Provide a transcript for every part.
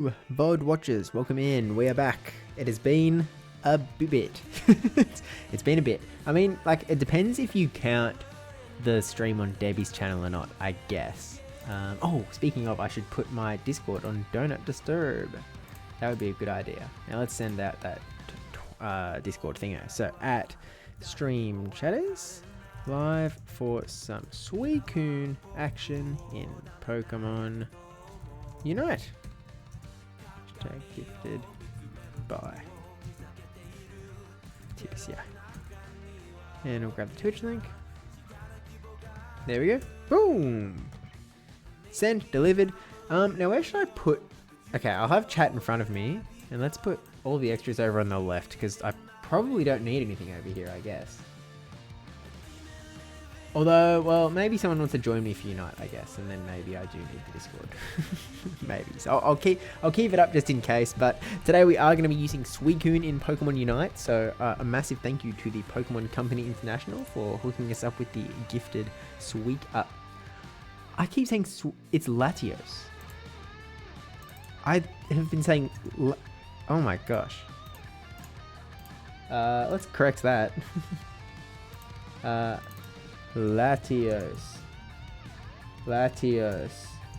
VOD watchers, welcome in. We are back. It has been a bit. It's been a bit. I mean, like, it depends if you count the stream on Debbie's channel or not, I guess. Oh, speaking of, I should put my Discord on Do Not Disturb. That would be a good idea. Now let's send out that Discord thingo. So at stream chatters live for some Suicune action in Pokemon Unite. Hashtag gifted by Tips, yeah. And we'll grab the Twitch link. There we go. Boom! Sent, delivered. Now where should I put... Okay, I'll have chat in front of me. And let's put all the extras over on the left, because I probably don't need anything over here, I guess. Although, well, maybe someone wants to join me for Unite, I guess, and then maybe I do need the Discord. Maybe. So I'll keep it up just in case. But today we are going to be using Suicune in Pokemon Unite. So a massive thank you to the Pokemon Company International for hooking us up with the gifted I keep saying it's Latios. I have been saying... Oh my gosh. Let's correct that. Latios.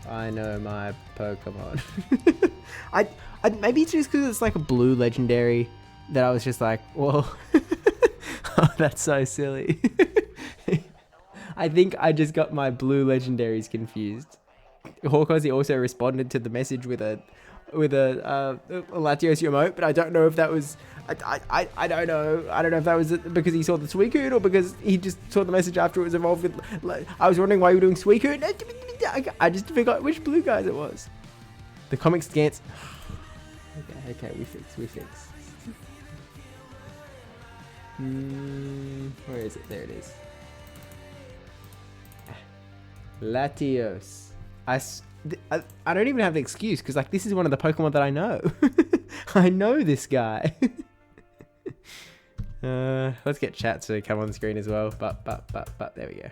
I know my Pokemon. I maybe it's just because it's like a blue legendary that I was just like, well, oh, that's so silly. I think I just got my blue legendaries confused. Hawkeye also responded to the message with a Latios emote, but I don't know if that was I don't know if that was because he saw the Suicune or because he just saw the message after it was involved with. I was wondering why you were doing Suicune. I just forgot which blue guys it was. The comic scans. Okay, we fix. Where is it? There it is. Latios. I don't even have the excuse because like this is one of the Pokemon that I know. I know this guy. Let's get chat to come on screen as well. But there we go.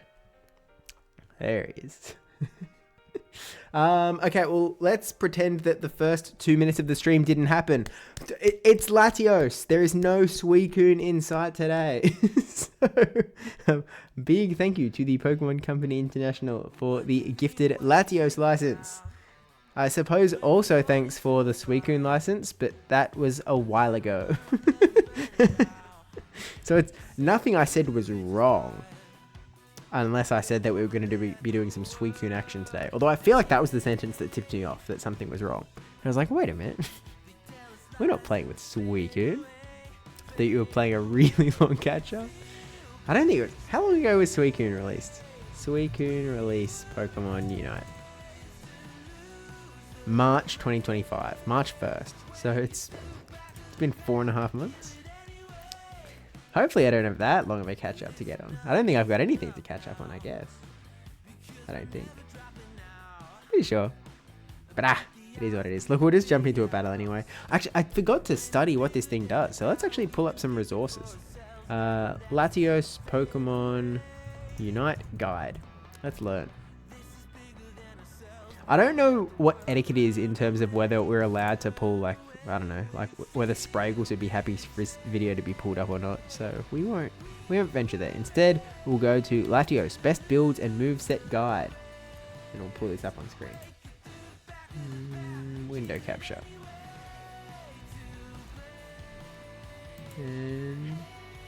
There he is. Okay, well let's pretend that the first 2 minutes of the stream didn't happen. It's Latios. There is no Suicune in sight today. So, big thank you to the Pokemon Company International for the gifted Latios license. I suppose also thanks for the Suicune license, but that was a while ago. So it's nothing I said was wrong. Unless I said that we were going to be doing some Suicune action today. Although I feel like that was the sentence that tipped me off, that something was wrong. And I was like, wait a minute. We're not playing with Suicune. I thought you were playing a really long catch-up. I don't think it was... How long ago was Suicune released? Suicune release Pokemon Unite. March 2025. March 1st. So it's been 4.5 months. Hopefully I don't have that long of a catch-up to get on. I don't think I've got anything to catch up on, I guess. I don't think. Pretty sure. But it is what it is. Look, we'll just jump into a battle anyway. Actually, I forgot to study what this thing does. So let's actually pull up some resources. Latios Pokemon Unite Guide. Let's learn. I don't know what etiquette is in terms of whether we're allowed to pull, like, I don't know, like whether Spraggles would be happy for this video to be pulled up or not. So we won't venture there. Instead, we'll go to Latios Best Builds and Moveset Guide. And we'll pull this up on screen. Window capture. And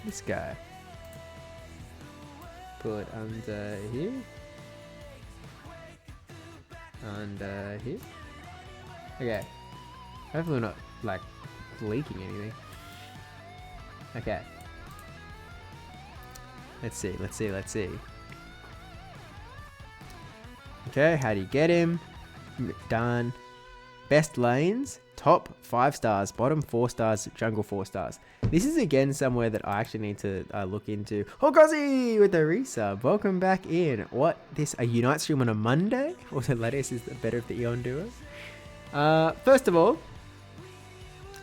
this guy. Pull it under here. Under here. Okay. Hopefully we're not, like, leaking anything. Okay. Let's see. Okay, how do you get him? Done. Best lanes. Top 5 stars. Bottom 4 stars. Jungle 4 stars. This is again somewhere that I actually need to look into. Hokazi with the resub. Welcome back in. What? A Unite stream on a Monday? Also, Latios is the better of the Eon duos. First of all,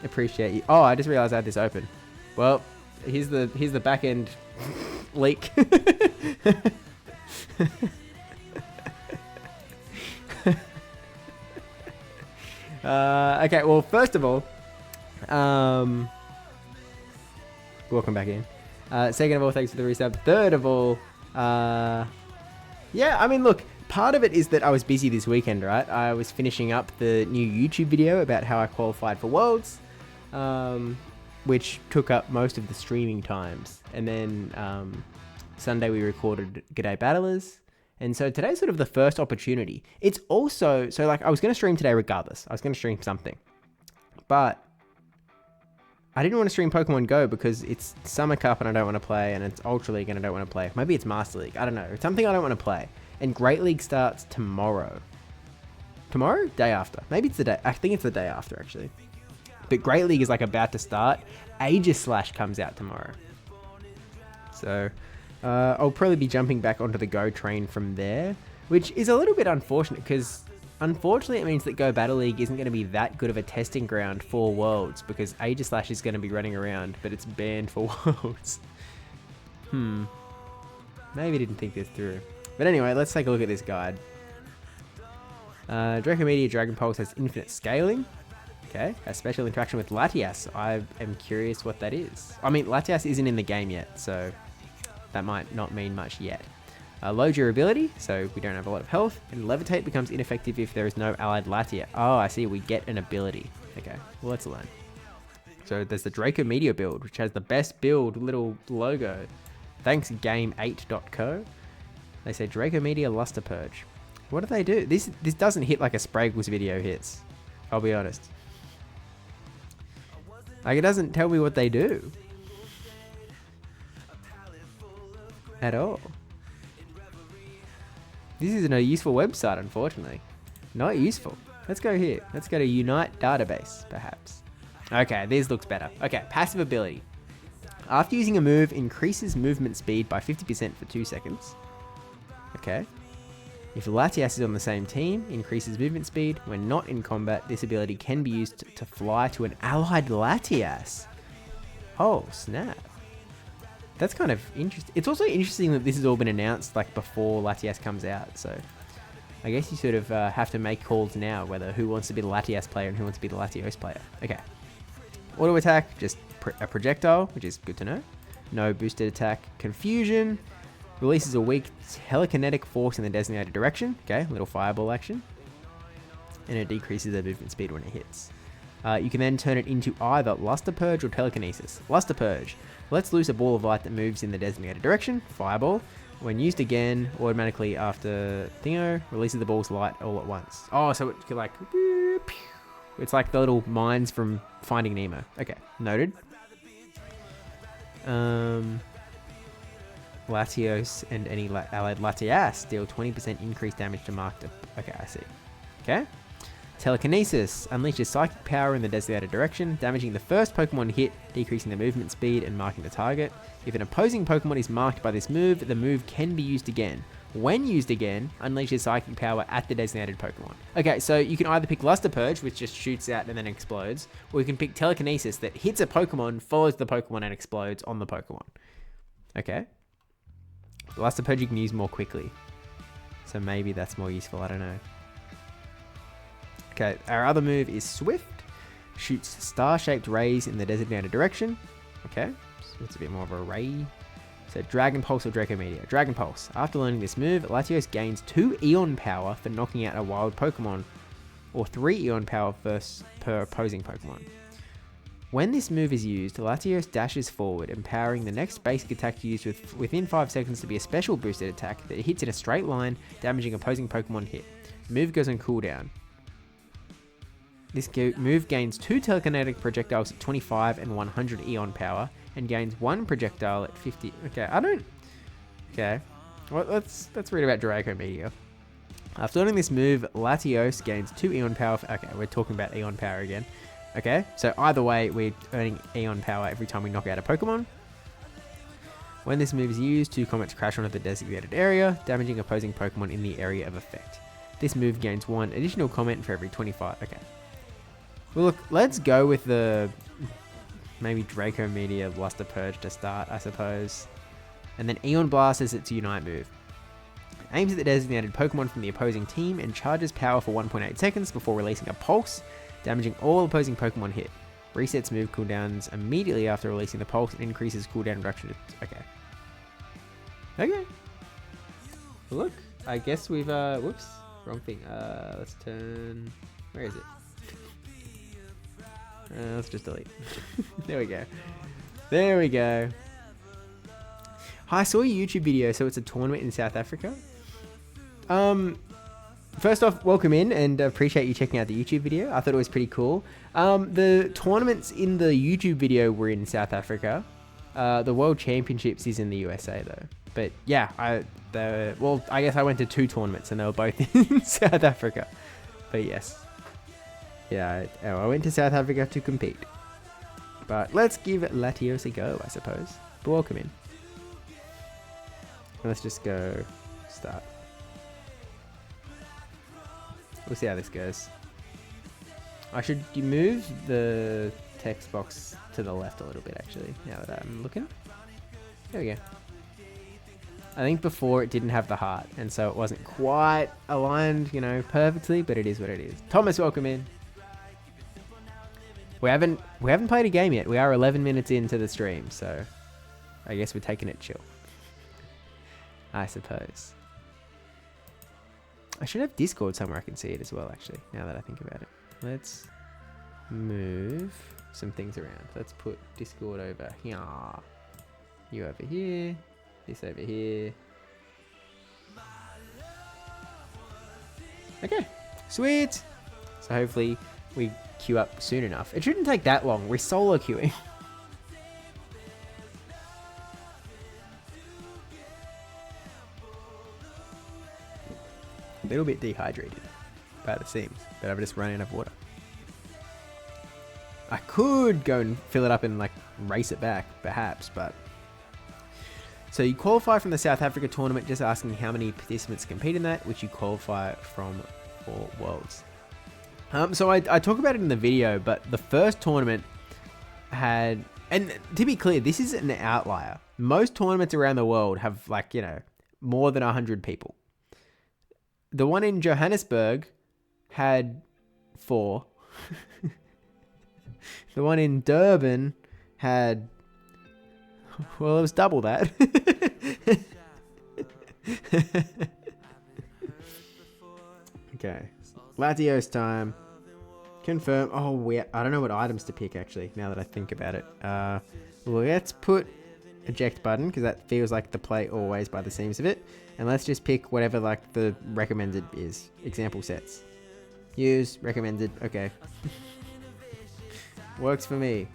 appreciate you. Oh, I just realized I had this open. Well, here's the back end leak. Okay, well, first of all, welcome back in. Second of all, thanks for the resub. Third of all, yeah, I mean, look, part of it is that I was busy this weekend, right? I was finishing up the new YouTube video about how I qualified for Worlds, which took up most of the streaming times. And then Sunday we recorded G'day Battlers. And so today's sort of the first opportunity. It's also, so like I was going to stream today regardless. I was going to stream something. But I didn't want to stream Pokemon Go because it's Summer Cup and I don't want to play, and it's Ultra League and I don't want to play. Maybe it's Master League. I don't know. It's something I don't want to play. And Great League starts tomorrow. Tomorrow? Day after. Maybe it's the day. I think it's the day after, actually. But Great League is like about to start. Aegislash comes out tomorrow. So I'll probably be jumping back onto the Go train from there, which is a little bit unfortunate because unfortunately it means that Go Battle League isn't going to be that good of a testing ground for Worlds because Aegislash is going to be running around, but it's banned for Worlds. Maybe I didn't think this through. But anyway, let's take a look at this guide. Draco Media Dragon Pulse has infinite scaling. Okay, a special interaction with Latias. I am curious what that is. I mean, Latias isn't in the game yet, so that might not mean much yet. Low durability, so we don't have a lot of health. And Levitate becomes ineffective if there is no allied Latia. Oh, I see, we get an ability. Okay, well, let's learn. So there's the Draco Media build, which has the best build little logo. Thanks, Game8.co. They say Draco Media Luster Purge. What do they do? This doesn't hit like a Spraggles video hits. I'll be honest. Like, it doesn't tell me what they do. At all. This isn't a useful website, unfortunately. Not useful. Let's go here. Let's go to Unite Database, perhaps. Okay, this looks better. Okay, passive ability. After using a move, increases movement speed by 50% for 2 seconds. Okay. If Latias is on the same team, increases movement speed. When not in combat, this ability can be used to fly to an allied Latias. Oh, snap. That's kind of interesting. It's also interesting that this has all been announced like before Latias comes out. So I guess you sort of have to make calls now whether who wants to be the Latias player and who wants to be the Latios player. Okay. Auto attack, just a projectile, which is good to know. No boosted attack. Confusion. Releases a weak telekinetic force in the designated direction. Okay, little fireball action. And it decreases the movement speed when it hits. You can then turn it into either Luster Purge or Telekinesis. Luster Purge. Let's loose a ball of light that moves in the designated direction. Fireball. When used again, automatically after Thingo, releases the ball's light all at once. Oh, so it could like... It's like the little mines from Finding Nemo. Okay, noted. Latios and any allied Latias deal 20% increased damage to marked... Okay, I see. Okay. Telekinesis unleashes psychic power in the designated direction, damaging the first Pokemon hit, decreasing the movement speed and marking the target. If an opposing Pokemon is marked by this move, the move can be used again. When used again, unleashes psychic power at the designated Pokemon. Okay, so you can either pick Luster Purge, which just shoots out and then explodes, or you can pick Telekinesis that hits a Pokemon, follows the Pokemon and explodes on the Pokemon. Okay. Luster Purge you can use more quickly. So maybe that's more useful, I don't know. Okay, our other move is Swift. Shoots star-shaped rays in the designated direction. Okay, so it's a bit more of a ray. So Dragon Pulse or Draco Media. Dragon Pulse. After learning this move, Latios gains 2 Eon power for knocking out a wild Pokemon, or 3 Eon power per opposing Pokemon. When this move is used, Latios dashes forward, empowering the next basic attack used within 5 seconds to be a special boosted attack that hits in a straight line, damaging opposing Pokemon hit. The move goes on cooldown. This move gains 2 telekinetic projectiles at 25 and 100 Eon power, and gains 1 projectile at 50. Okay, Okay, well, let's read about Draco Media. After learning this move, Latios gains 2 Eon power. Okay, we're talking about Eon power again. Okay, so either way, we're earning Eon power every time we knock out a Pokemon. When this move is used, 2 comets crash onto the designated area, damaging opposing Pokemon in the area of effect. This move gains 1 additional comment for every 25. Okay. Well, look, let's go with the maybe Draco Media Luster Purge to start, I suppose. And then Eon Blast is its Unite move. Aims at the designated Pokemon from the opposing team and charges power for 1.8 seconds before releasing a Pulse. damaging all opposing Pokemon hit. Resets move cooldowns immediately after releasing the pulse and increases cooldown reduction. Okay. Okay. Look, I guess we've, whoops, wrong thing. Let's turn, where is it? Let's just delete. There we go. There we go. Hi, I saw a YouTube video, so it's a tournament in South Africa. First off, welcome in and appreciate you checking out the YouTube video. I thought it was pretty cool. The tournaments in the YouTube video were in South Africa. The World Championships is in the USA though. But yeah, I guess I went to 2 tournaments and they were both in South Africa. But yes. Yeah, I went to South Africa to compete. But let's give Latios a go, I suppose. But welcome in. Let's just go start. We'll see how this goes. Should you move the text box to the left a little bit, actually, now that I'm looking? There we go. I think before it didn't have the heart, and so it wasn't quite aligned, you know, perfectly, but it is what it is. Thomas, welcome in. We haven't played a game yet. We are 11 minutes into the stream, so I guess we're taking it chill. I suppose. I should have Discord somewhere I can see it as well, actually, now that I think about it. Let's move some things around. Let's put Discord over here. You over here. This over here. Okay, sweet. So hopefully we queue up soon enough. It shouldn't take that long. We're solo queuing. A little bit dehydrated by the seams, but I've just run out of water. I could go and fill it up and like race it back, perhaps, but... So you qualify from the South Africa tournament, just asking how many participants compete in that, which you qualify from for Worlds. So I talk about it in the video, but the first tournament had... And to be clear, this is an outlier. Most tournaments around the world have like, you know, more than 100 people. The one in Johannesburg had 4. The one in Durban had... Well, it was double that. Okay. Latios time. Confirm. Oh, I don't know what items to pick, actually, now that I think about it. Let's put eject button, because that feels like the play always by the seams of it. And let's just pick whatever like the recommended is. Example sets. Use, recommended, okay. Works for me.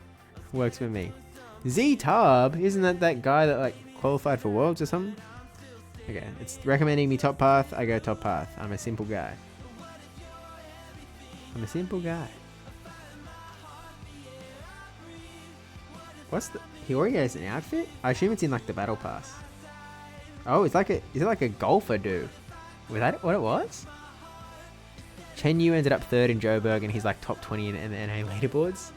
Works for me. Z-Tab, isn't that guy that like qualified for Worlds or something? Okay, it's recommending me top path, I go top path. I'm a simple guy. I'm a simple guy. What's the... He already has an outfit? I assume it's in like the battle pass. Oh, it's like a... Is it like a golfer dude? Was that what it was? Chen Yu ended up 3rd in Joburg and he's like top 20 in the NA leaderboards.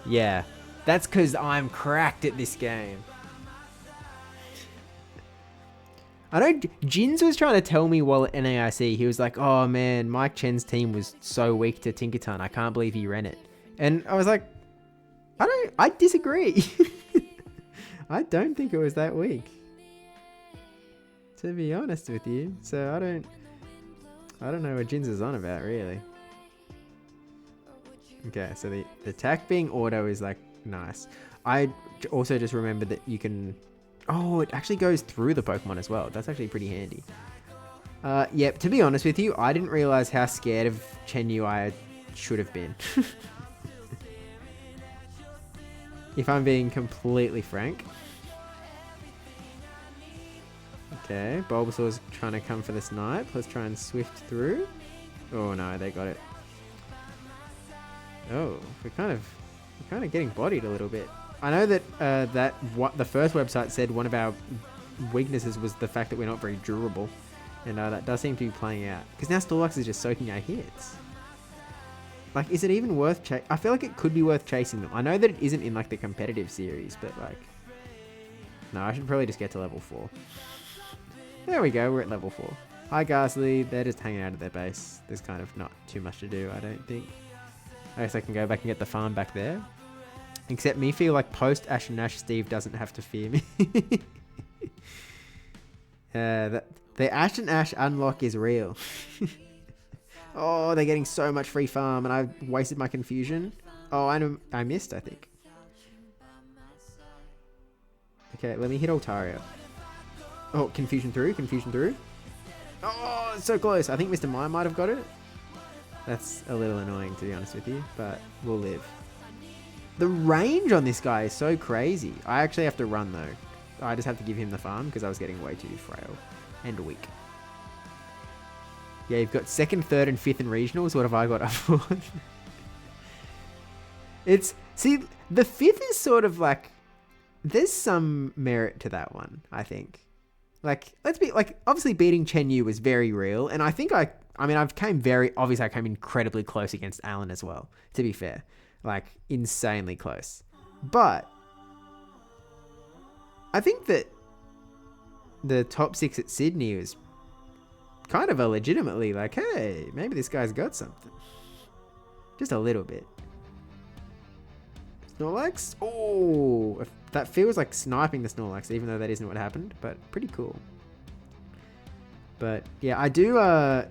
Yeah. That's because I'm cracked at this game. I know Jins was trying to tell me while at NAIC, he was like, oh man, Mike Chen's team was so weak to Tinkerton. I can't believe he ran it. And I was like, I disagree. I don't think it was that weak, to be honest with you. So I don't know what Jins is on about, really. Okay, so the attack being auto is like nice. I also just remembered that you can... Oh, it actually goes through the Pokemon as well. That's actually pretty handy. Yep, to be honest with you, I didn't realize how scared of Chen Yu I should have been. If I'm being completely frank. Okay, Bulbasaur's trying to come for the snipe. Let's try and swift through. Oh no, they got it. Oh, we're kind of getting bodied a little bit. I know that what the first website said one of our weaknesses was the fact that we're not very durable, and that does seem to be playing out. Because now Snorlax is just soaking our hits. Like, is it even worth I feel like it could be worth chasing them. I know that it isn't in like the competitive series, but like, no, I should probably just get to level 4. There we go, we're at level 4. Hi Ghastly, they're just hanging out at their base. There's kind of not too much to do, I don't think. I guess I can go back and get the farm back there. Except me feel like post Ash and Ash, Steve doesn't have to fear me. The Ash and Ash unlock is real. Oh, they're getting so much free farm and I've wasted my confusion. Oh, I missed, I think. Okay, let me hit Altaria. Oh, confusion through, confusion through. Oh, it's so close. I think Mr. Mime might have got it. That's a little annoying, to be honest with you, but we'll live. The range on this guy is so crazy. I actually have to run, though. I just have to give him the farm because I was getting way too frail and weak. Yeah, you've got 2nd, 3rd, and 5th in regionals. What have I got up for? See, the 5th is sort of like, there's some merit to that one, I think. Like, obviously beating Chen Yu was very real. And I think obviously I came incredibly close against Alan as well, to be fair. Like, insanely close. But I think that the top 6 at Sydney was kind of a legitimately like, hey, maybe this guy's got something. Just a little bit. Snorlax? Oh, that feels like sniping the Snorlax, even though that isn't what happened, but pretty cool. But yeah, I do,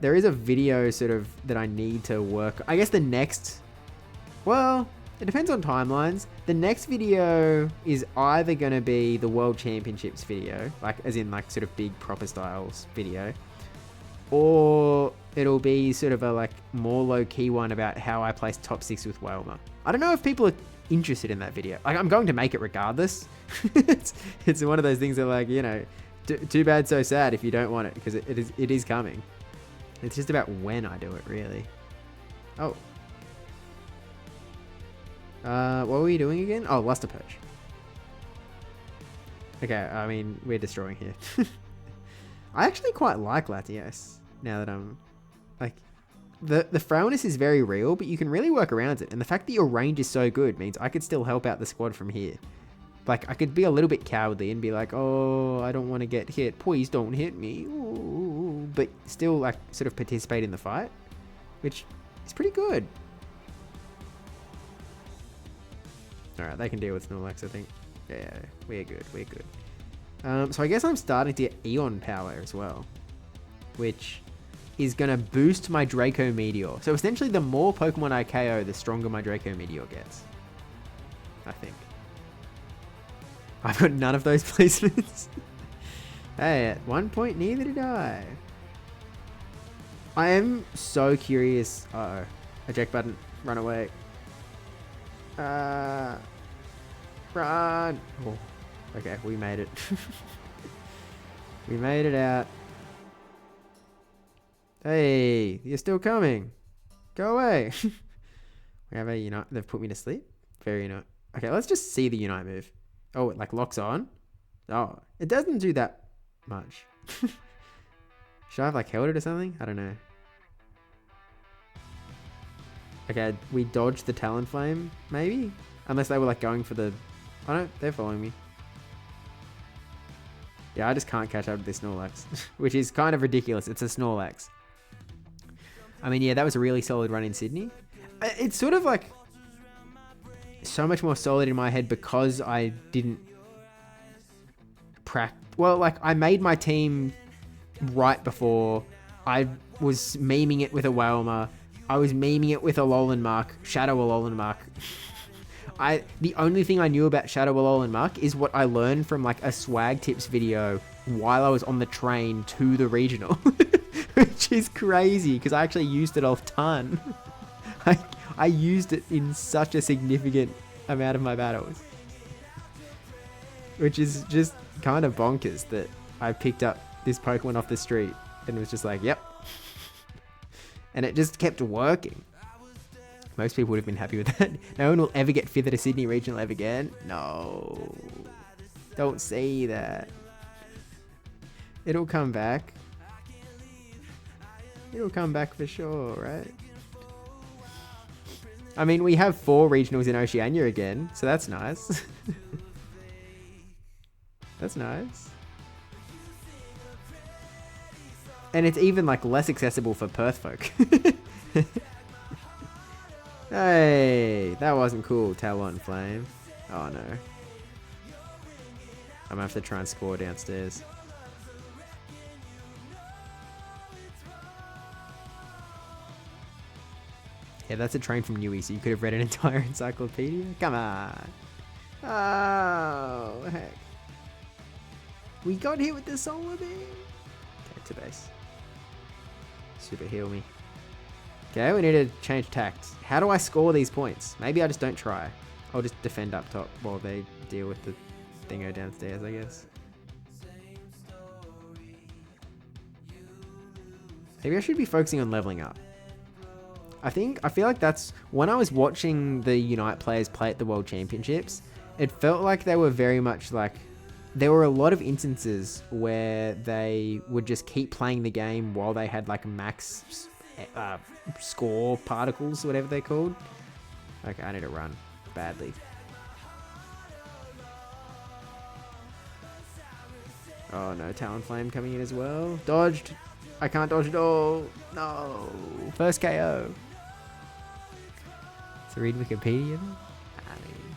there is a video sort of that I need to work. I guess the next, well, it depends on timelines. The next video is either going to be the World Championships video, like as in like sort of big proper styles video, or it'll be sort of a like more low-key one about how I placed top 6 with Wailmer. I don't know if people are interested in that video. Like, I'm going to make it regardless. it's one of those things that, like, you know, too bad so sad if you don't want it, because it is coming. It's just about when I do it, really. Oh. What were you doing again? Oh, Luster Perch. Okay, I mean, we're destroying here. I actually quite like Latios now that I'm like, the frailness is very real, but you can really work around it. And the fact that your range is so good means I could still help out the squad from here. Like, I could be a little bit cowardly and be like, oh, I don't want to get hit. Please don't hit me. Ooh. But still, like, sort of participate in the fight, which is pretty good. Alright, they can deal with Snorlax, I think. Yeah, we're good. We're good. So I guess I'm starting to get Eon power as well, which is going to boost my Draco Meteor. So essentially, the more Pokemon I KO, the stronger my Draco Meteor gets. I think. I've got none of those placements. Hey, at one point, neither did I. I am so curious. Uh-oh. Eject button. Run away. Run. Oh. Okay, we made it. We made it out. Hey, you're still coming. Go away. We have a Unite. They've put me to sleep. Very Unite. Okay, let's just see the Unite move. Oh, it like locks on. Oh, it doesn't do that much. Should I have like held it or something? I don't know. Okay, we dodged the Talonflame, maybe? Unless they were like going for the... Oh no, they're following me. Yeah, I just can't catch up to this Snorlax, which is kind of ridiculous. It's a Snorlax. I mean, yeah, that was a really solid run in Sydney. It's sort of like so much more solid in my head because I didn't practice. Well, like I made my team right before. I was memeing it with a Wailmer. I was memeing it with a Alolan Mark, Shadow Alolan Mark. The only thing I knew about Shadow Alolan Mark is what I learned from like a swag tips video while I was on the train to the regional, which is crazy because I actually used it a ton. I used it in such a significant amount of my battles, which is just kind of bonkers that I picked up this Pokemon off the street and was just like, yep. And it just kept working. Most people would have been happy with that. No one will ever get 5th at a Sydney Regional ever again. No. Don't say that. It'll come back. It'll come back for sure, right? I mean, we have 4 regionals in Oceania again, so that's nice. That's nice. And it's even like less accessible for Perth folk. Hey, that wasn't cool, Talon Flame. Oh no. I'm gonna have to try and score downstairs. Yeah, that's a train from Newey, so you could have read an entire encyclopedia. Come on. Oh, heck. We got hit with the solar beam. Okay, to base. Super heal me. Okay, we need to change tacts. How do I score these points? Maybe I just don't try. I'll just defend up top while they deal with the thingo downstairs, I guess. Maybe I should be focusing on leveling up. I feel like that's when I was watching the Unite players play at the World Championships, it felt like they were very much like, there were a lot of instances where they would just keep playing the game while they had like max score particles, whatever they're called. Okay, I need to run badly. Oh no, Talonflame coming in as well. Dodged. I can't dodge at all. No. First KO. So read Wikipedia. I mean,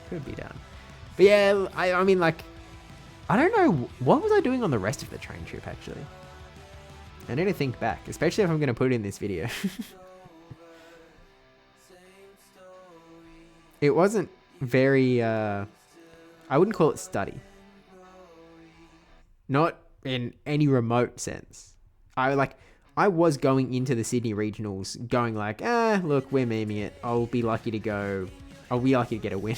could be done. But yeah, I mean, like, I don't know. What was I doing on the rest of the train trip, actually? I need to think back, especially if I'm going to put it in this video. It wasn't very, I wouldn't call it study. Not in any remote sense. I was going into the Sydney regionals going like, look, we're memeing it. I'll be lucky to get a win.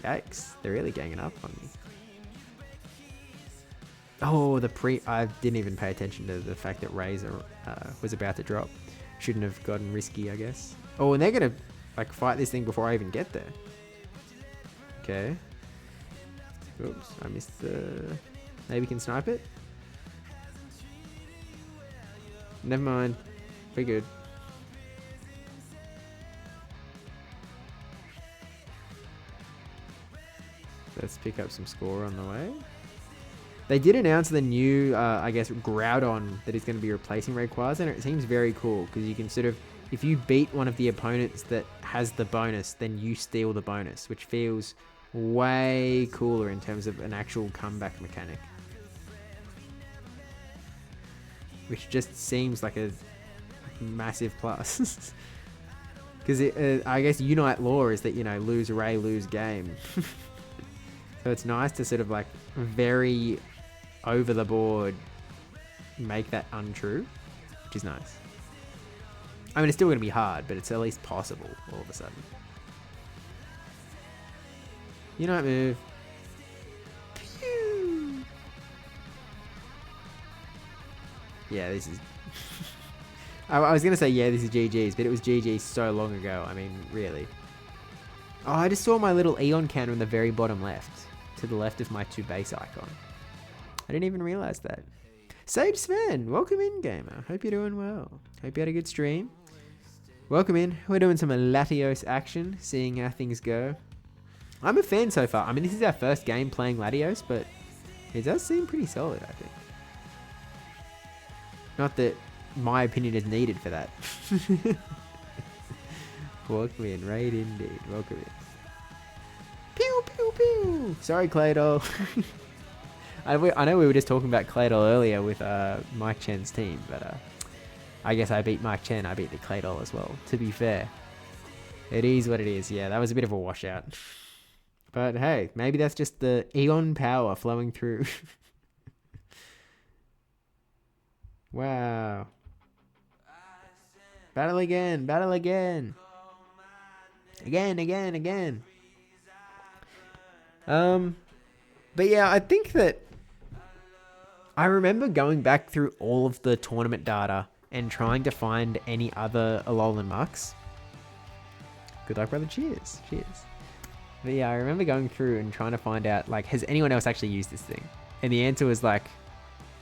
Yikes, they're really ganging up on me. Oh, I didn't even pay attention to the fact that Razor was about to drop. Shouldn't have gotten risky, I guess. Oh, and they're gonna like fight this thing before I even get there. Okay. Oops, I missed the... Maybe we can snipe it? Never mind. We're good. Let's pick up some score on the way. They did announce the new, I guess, Groudon that is going to be replacing Rayquaza, and it seems very cool because you can sort of, if you beat one of the opponents that has the bonus, then you steal the bonus, which feels way cooler in terms of an actual comeback mechanic. Which just seems like a massive plus. Because I guess Unite lore is that, you know, lose Ray, lose game. So it's nice to sort of like very over the board make that untrue, which is nice. I mean, it's still going to be hard, but it's at least possible all of a sudden. Unite move. Pew! Yeah, this is... I was going to say, yeah, this is GG's, but it was GG's so long ago. I mean, really. Oh, I just saw my little Eon counter in the very bottom left, to the left of my 2 base icon. I didn't even realize that. Sage Sven, welcome in, gamer. Hope you're doing well. Hope you had a good stream. Welcome in. We're doing some Latios action, seeing how things go. I'm a fan so far. I mean, this is our first game playing Latios, but it does seem pretty solid, I think. Not that my opinion is needed for that. Welcome in, right indeed. Welcome in. Pew, pew, pew. Sorry, Claydol. I know we were just talking about Claydol earlier with Mike Chen's team, but I guess I beat Mike Chen. I beat the Claydol as well, to be fair. It is what it is. Yeah, that was a bit of a washout. But hey, maybe that's just the Eon power flowing through. Wow. Battle again. Battle again. Again. But yeah, I think that I remember going back through all of the tournament data and trying to find any other Alolan Mucks. Good luck, brother. Cheers. Cheers. But yeah, I remember going through and trying to find out, like, has anyone else actually used this thing? And the answer was like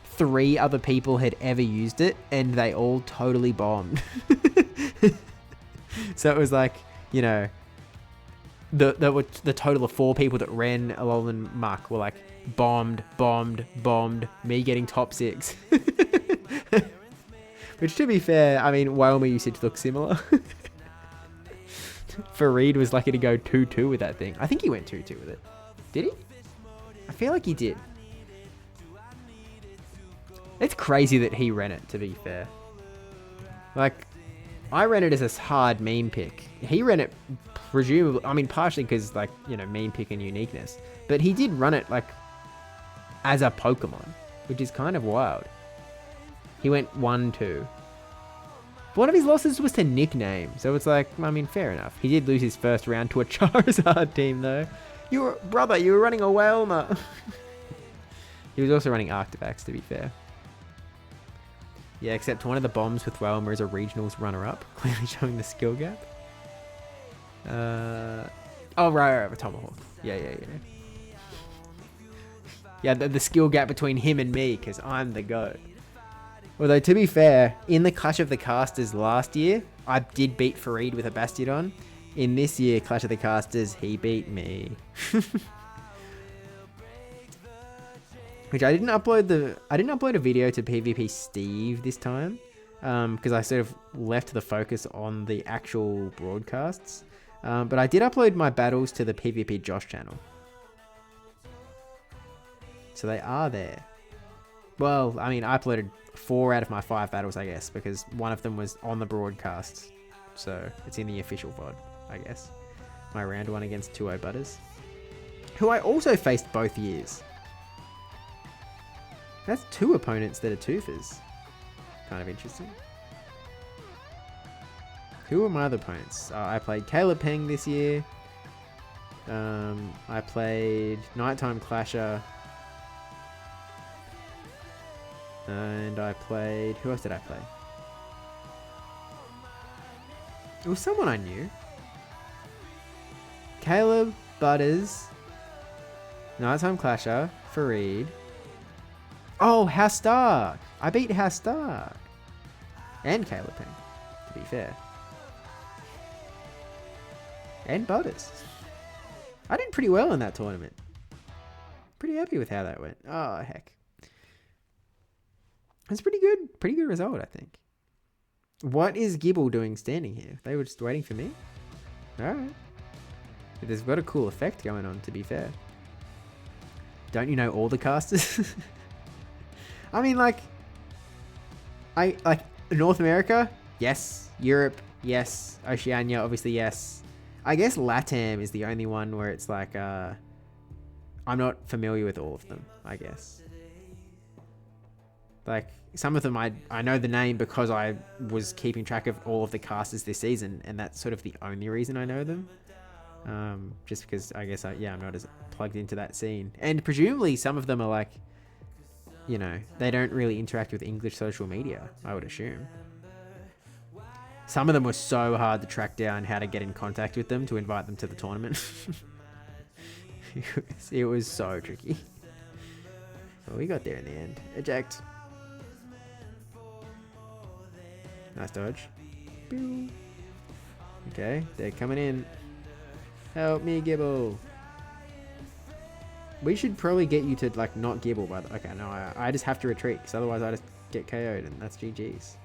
3 other people had ever used it and they all totally bombed. So it was like, you know, the total of 4 people that ran Alolan Muck were like bombed, me getting top 6. Which, to be fair, I mean, Wyoming usage look similar. Fareed was lucky to go 2-2 with that thing. I think he went 2-2 with it. Did he? I feel like he did. It's crazy that he ran it, to be fair. Like, I ran it as a hard meme pick. He ran it, presumably, I mean, partially because, like, you know, meme pick and uniqueness. But he did run it, like, as a Pokemon, which is kind of wild. He went 1-2. One of his losses was to nickname, so it's like, I mean, fair enough. He did lose his first round to a Charizard team, though. You were running a Whelmer. He was also running Arctivax, to be fair. Yeah, except one of the bombs with Whelmer is a regionals runner-up, clearly showing the skill gap. Oh, right, a Tomahawk. Yeah. Yeah, the skill gap between him and me, because I'm the GOAT. Although, to be fair, in the Clash of the Casters last year, I did beat Fareed with a Bastiodon. In this year, Clash of the Casters, he beat me. Which I didn't upload a video to PvP Steve this time, because I sort of left the focus on the actual broadcasts. But I did upload my battles to the PvP Josh channel. So they are there. Well, I mean, I uploaded 4 out of my 5 battles, I guess, because one of them was on the broadcast. So it's in the official VOD, I guess. My round 1 against 2-0 Butters, who I also faced both years. That's 2 opponents that are twofers. Kind of interesting. Who were my other opponents? I played Caleb Peng this year. I played Nighttime Clasher. And I played... Who else did I play? It was someone I knew. Caleb, Butters, Nighttime Clasher, Fareed. Oh, House Stark. I beat House Stark. And Caleb Peng, to be fair. And Butters. I did pretty well in that tournament. Pretty happy with how that went. Oh, heck. It's pretty good. Pretty good result, I think. What is Gibble doing standing here? They were just waiting for me? Alright. There's got a cool effect going on, to be fair. Don't you know all the casters? I mean, like North America, yes. Europe, yes. Oceania, obviously, yes. I guess Latam is the only one where it's like, I'm not familiar with all of them, I guess. Like, some of them I know the name because I was keeping track of all of the casters this season, and that's sort of the only reason I know them. Just because I guess I'm not as plugged into that scene. And presumably some of them are like, you know, they don't really interact with English social media, I would assume. Some of them were so hard to track down how to get in contact with them to invite them to the tournament. It was so tricky. But we got there in the end. Eject. Nice dodge. Pew. Okay, they're coming in. Help me, Gibble. We should probably get you to, like, not Gibble by the... Okay, no, I just have to retreat, because otherwise I just get KO'd, and that's GG's.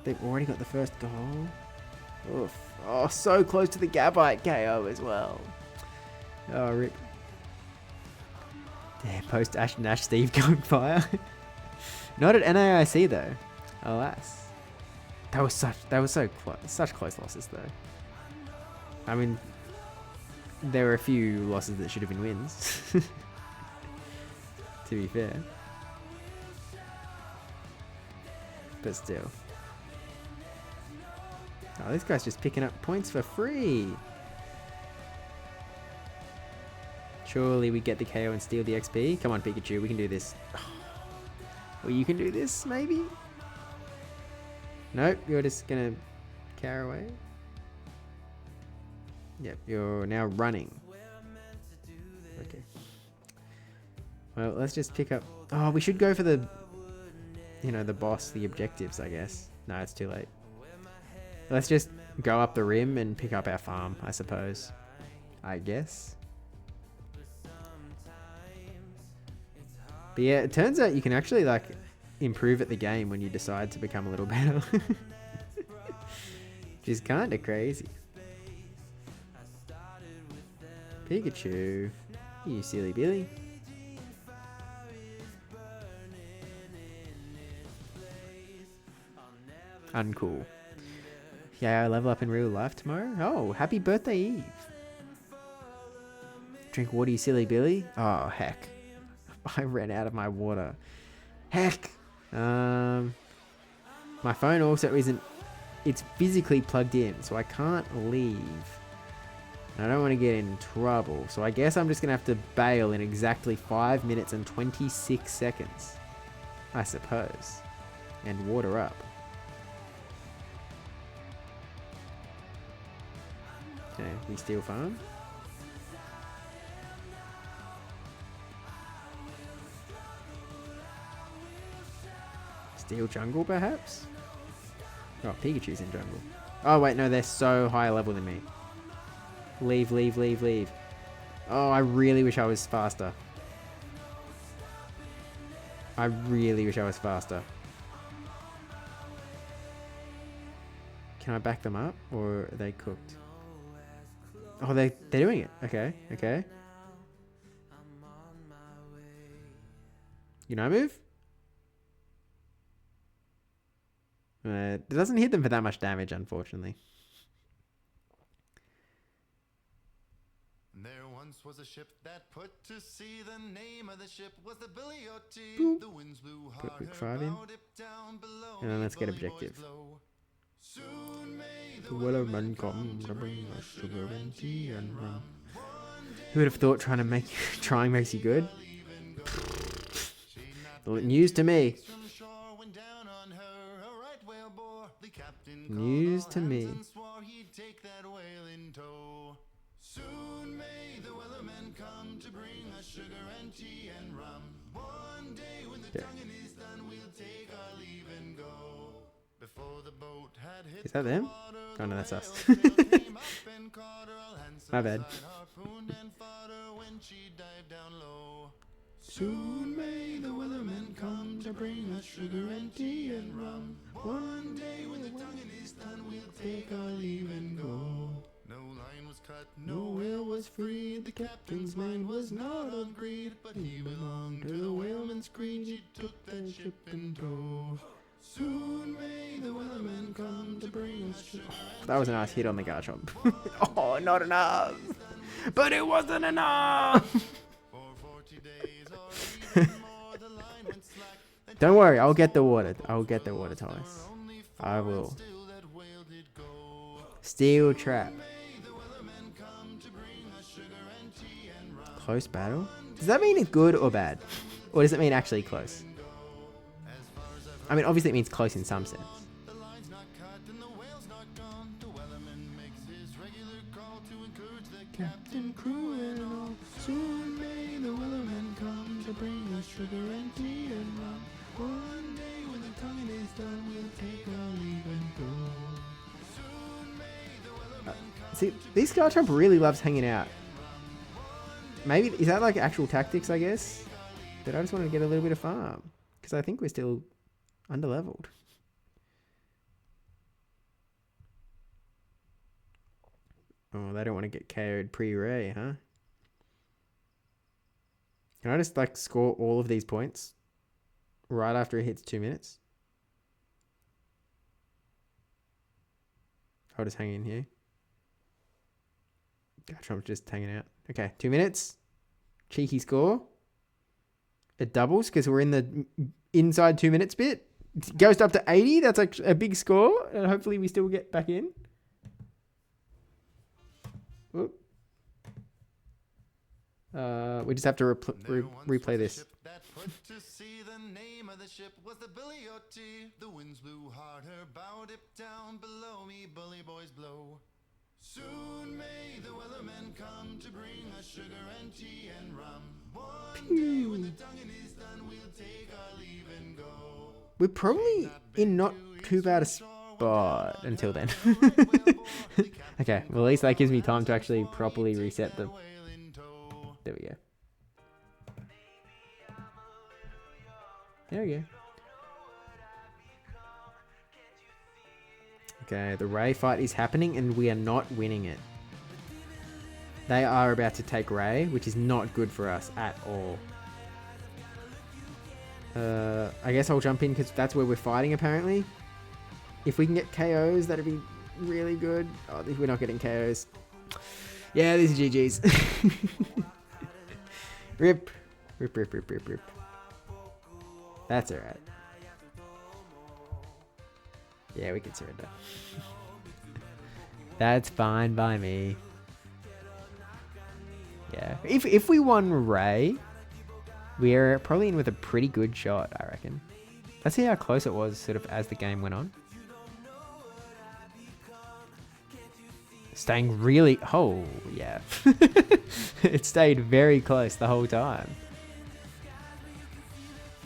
They've already got the first goal. Oof. Oh, so close to the Gabite KO as well. Oh, rip. Damn, post Ash Nash Steve going fire. Not at NAIC, though. Alas. That was so close. Such close losses, though. I mean, there were a few losses that should have been wins. To be fair. But still. Oh, this guy's just picking up points for free. Surely we get the KO and steal the XP. Come on, Pikachu, we can do this. Well, you can do this, maybe? Nope, you're just gonna carry away. Yep, you're now running. Okay. Well, let's just pick up... Oh, we should go for the... You know, the boss, the objectives, I guess. No, it's too late. Let's just go up the rim and pick up our farm, I suppose. I guess. But yeah, it turns out you can actually, like... improve at the game when you decide to become a little better. Which is kind of crazy. Pikachu. You silly Billy. Uncool. Yeah, I level up in real life tomorrow. Oh, happy birthday Eve. Drink water, you silly Billy. Oh, heck. I ran out of my water. Heck. My phone also isn't... It's physically plugged in, so I can't leave. I don't want to get in trouble, so I guess I'm just going to have to bail in exactly 5 minutes and 26 seconds. I suppose. And water up. Okay, we steal farm. Steal jungle, perhaps? Oh, Pikachu's in jungle. Oh, wait, no, they're so high level than me. Leave, leave, leave, leave. Oh, I really wish I was faster. I really wish I was faster. Can I back them up, or are they cooked? Oh, they're doing it. Okay, okay. You know, move? It doesn't hit them for that much damage, unfortunately. There once was a ship that put to sea. The name of the ship was the Billy O.T. The winds blew hard, put a quick 5 in. down below. And then let's get objective. Soon may the Wellerman come to bring us sugar and tea and rum. Who would have thought trying makes you good? News to me. News to me. Soon may the Wellerman come to bring us sugar and tea and rum. One day when the tonguing is done, we'll take our leave and go. Before the boat had hit Is that them? water, Oh no, that's us. My bad. Soon may the Wellerman come to bring us sugar and tea and rum. One day when the tonguing is done, we'll take our leave and go. No line was cut, no whale was freed. The captain's mind was not on greed, but he belonged to the whaleman's creed. He took that ship in tow. Soon may the Wellerman come to bring us sugar. That was a nice hit on the Garchomp. Oh, not enough. But it wasn't enough. Don't worry, I'll get the water. I'll get the water, Thomas. I will. Steel trap. Close battle? Does that mean it's good or bad? Or does it mean actually close? I mean, obviously it means close in some sense. Captain, crew, and all. Soon may the Wellerman come to bring us sugar and tea and rum. One day when the tonguing is done, we'll take our leave and go. Soon may the Wellerman come. See, this Garchomp really loves hanging out. Maybe, is that like actual tactics, I guess? But I just wanted to get a little bit of farm. Because I think we're still underleveled. Oh, they don't want to get KO'd pre-Ray, huh? Can I just like score all of these points right after it hits 2 minutes? I'll just hang in here. Garchomp's just hanging out. Okay, 2 minutes. Cheeky score. It doubles because we're in the inside 2 minutes bit. It goes up to 80. That's like a big score. And hopefully we still get back in. Whoop. We just have to replay this. That put to sea. The name of the ship was the Billy O.T. The winds blew hard, her bow dipped down below me, bully boys blow. Soon may the Wellerman come to bring us sugar and tea and rum. One day when the tonguing is done, we'll take our leave and go. We're probably in not too bad a spot until then. Okay, well at least that gives me time to actually properly reset them. There we go. There we go. Okay, the Ray fight is happening and we are not winning it. They are about to take Ray, which is not good for us at all. I guess I'll jump in because that's where we're fighting apparently. If we can get KOs, that'd be really good. Oh, we're not getting KOs. Yeah, this is GG's. Rip. Rip, rip, rip, rip, rip. That's alright. Yeah, we can surrender. That's fine by me. Yeah. If we won Ray, we're probably in with a pretty good shot, I reckon. Let's see how close it was sort of as the game went on. Staying really... Oh, yeah. It stayed very close the whole time.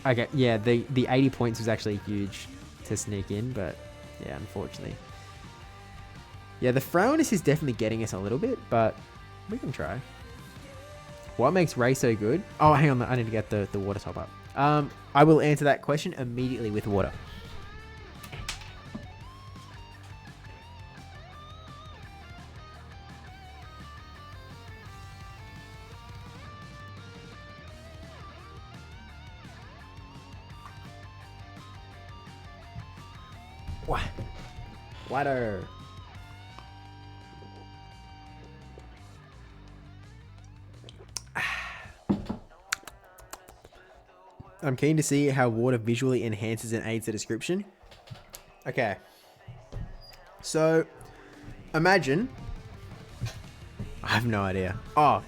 Okay, yeah, the 80 points was actually huge to sneak in, but yeah, unfortunately. Yeah, the frailness is definitely getting us a little bit, but we can try. What makes Ray so good? Oh, hang on, I need to get the water top up. I will answer that question immediately with water. What? Water. I'm keen to see how water visually enhances and aids the description. Okay. So, imagine... I have no idea. Oh.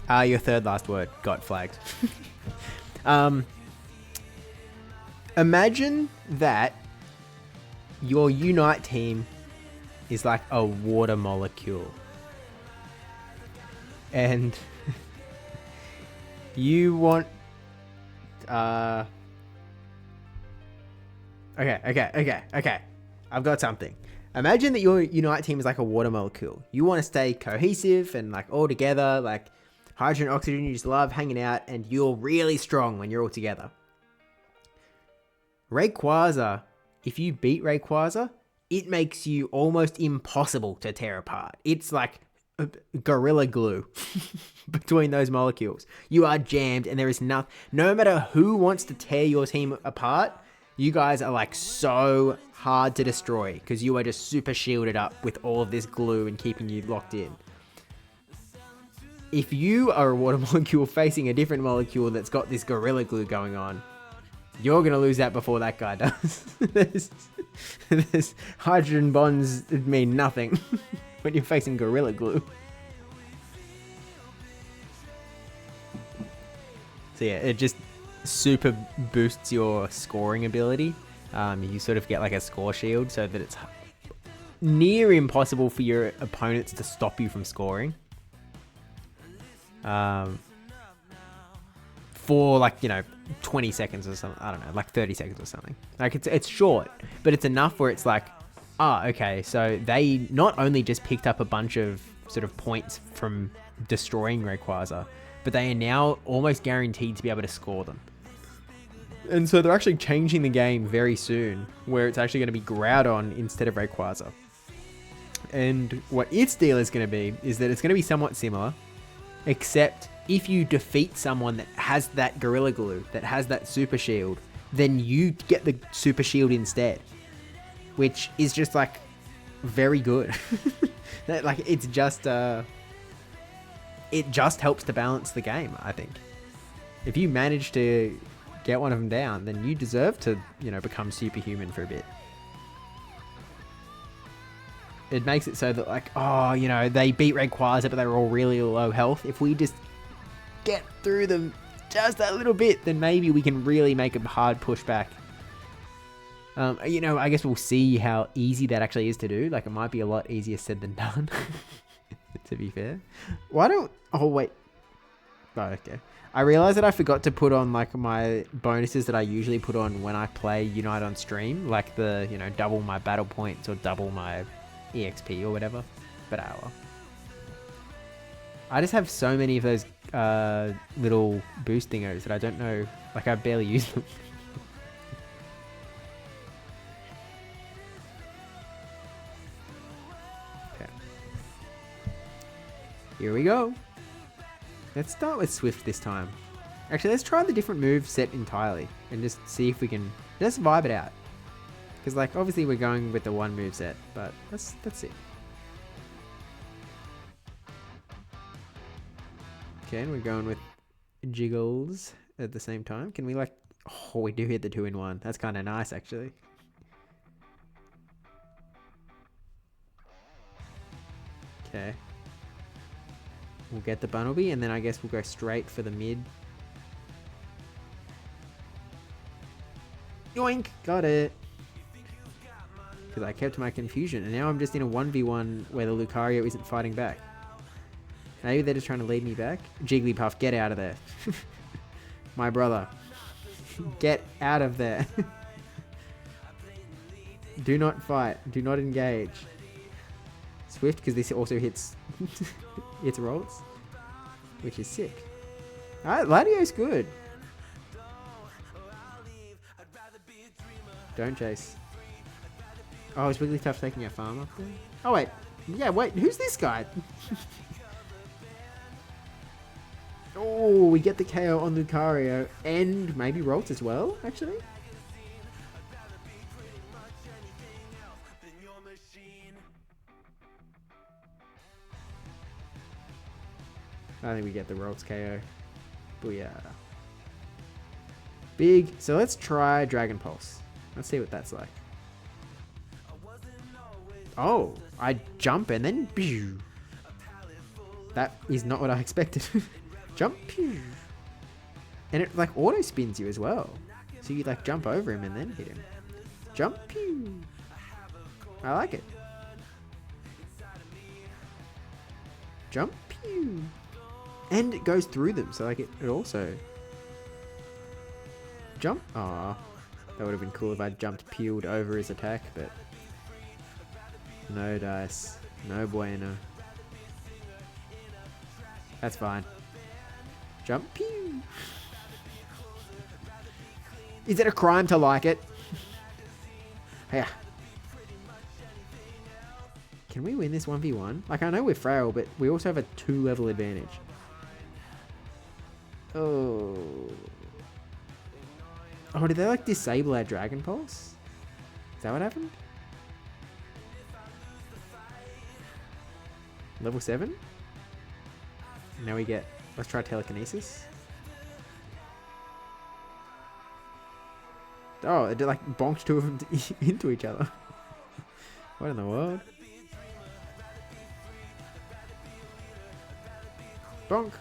Your third last word got flagged. Imagine that your Unite team is like a water molecule. And you want... Okay. I've got something. Imagine that your Unite team is like a water molecule. You want to stay cohesive and like all together, like hydrogen, oxygen, you just love hanging out, and you're really strong when you're all together. Rayquaza, if you beat Rayquaza, it makes you almost impossible to tear apart. It's like gorilla glue between those molecules. You are jammed and there is no matter who wants to tear your team apart, you guys are like so hard to destroy because you are just super shielded up with all of this glue and keeping you locked in. If you are a water molecule facing a different molecule that's got this gorilla glue going on, you're going to lose that before that guy does. This hydrogen bonds mean nothing when you're facing gorilla glue. So yeah, it just super boosts your scoring ability. You sort of get like a score shield so that it's near impossible for your opponents to stop you from scoring. For like, 20 seconds or something. I don't know, like 30 seconds or something. Like it's short, but it's enough where it's like, okay, so they not only just picked up a bunch of sort of points from destroying Rayquaza, but they are now almost guaranteed to be able to score them. And so they're actually changing the game very soon, where it's actually going to be Groudon instead of Rayquaza. And what its deal is going to be is that it's going to be somewhat similar, except if you defeat someone that has that Gorilla Glue, that has that Super Shield, then you get the Super Shield instead, which is just like very good. Like it's just it just helps to balance the game, I think. If you manage to get one of them down, then you deserve to, become superhuman for a bit. It makes it so that like, they beat Rayquaza, but they were all really low health. If we just get through them just a little bit, then maybe we can really make a hard pushback. I guess we'll see how easy that actually is to do. Like, it might be a lot easier said than done, to be fair. Oh, wait. Oh, okay. I realized that I forgot to put on, like, my bonuses that I usually put on when I play Unite on stream. Like the, double my battle points or double my EXP or whatever. But well. I just have so many of those little boost dingos that I don't know. Like, I barely use them. Here we go. Let's start with Swift this time. Actually, let's try the different move set entirely and just see if we can just vibe it out. Because, like, obviously we're going with the one move set, but let's see. Okay, and we're going with Jiggles at the same time. Can we, like... Oh, we do hit the 2-in-1. That's kind of nice, actually. Okay. We'll get the Bunnelby, and then I guess we'll go straight for the mid. Yoink! Got it! Because I kept my confusion, and now I'm just in a 1v1 where the Lucario isn't fighting back. Maybe they're just trying to lead me back? Jigglypuff, get out of there. My brother. Get out of there. Do not fight. Do not engage. Swift, because this also hits its rolls, which is sick. Alright, Latios good. Don't chase. Oh, it's really tough taking a farm up there. Oh wait, yeah, wait, who's this guy? Oh, we get the KO on Lucario and maybe Rolts as well, actually. I think we get the Rolts KO. Booyah. Big. So let's try Dragon Pulse. Let's see what that's like. Oh, I jump and then... Pew. That is not what I expected. Jump. Pew. And it like auto spins you as well. So you like jump over him and then hit him. Jump. Pew. I like it. Jump. Pew. And it goes through them, so like it also... Jump? Aw. That would have been cool if I jumped peeled over his attack, but... No dice. No bueno. That's fine. Jump. Pew! Is it a crime to like it? Yeah. Can we win this 1v1? Like, I know we're frail, but we also have a 2-level advantage. Oh. Oh, did they like disable our Dragon Pulse? Is that what happened? Level 7? Now we get... Let's try Telekinesis. Oh, it like bonked two of them into each other. What in the world? Bonk.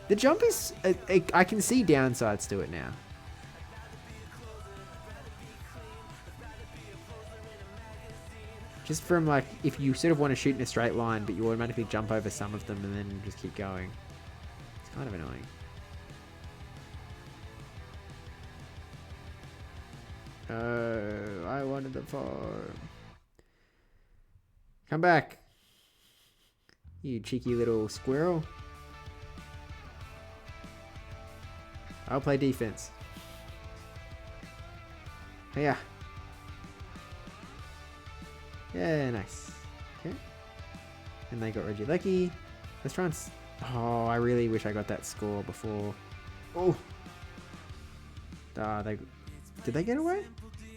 The jump is... I can see downsides to it now. Just from like, if you sort of want to shoot in a straight line, but you automatically jump over some of them and then just keep going. It's kind of annoying. Oh, I wanted the farm. Come back. You cheeky little squirrel. I'll play defense. Yeah. Yeah, nice. Okay. And they got Regieleki. Let's try and... Oh, I really wish I got that score before. Oh. They... Did they get away?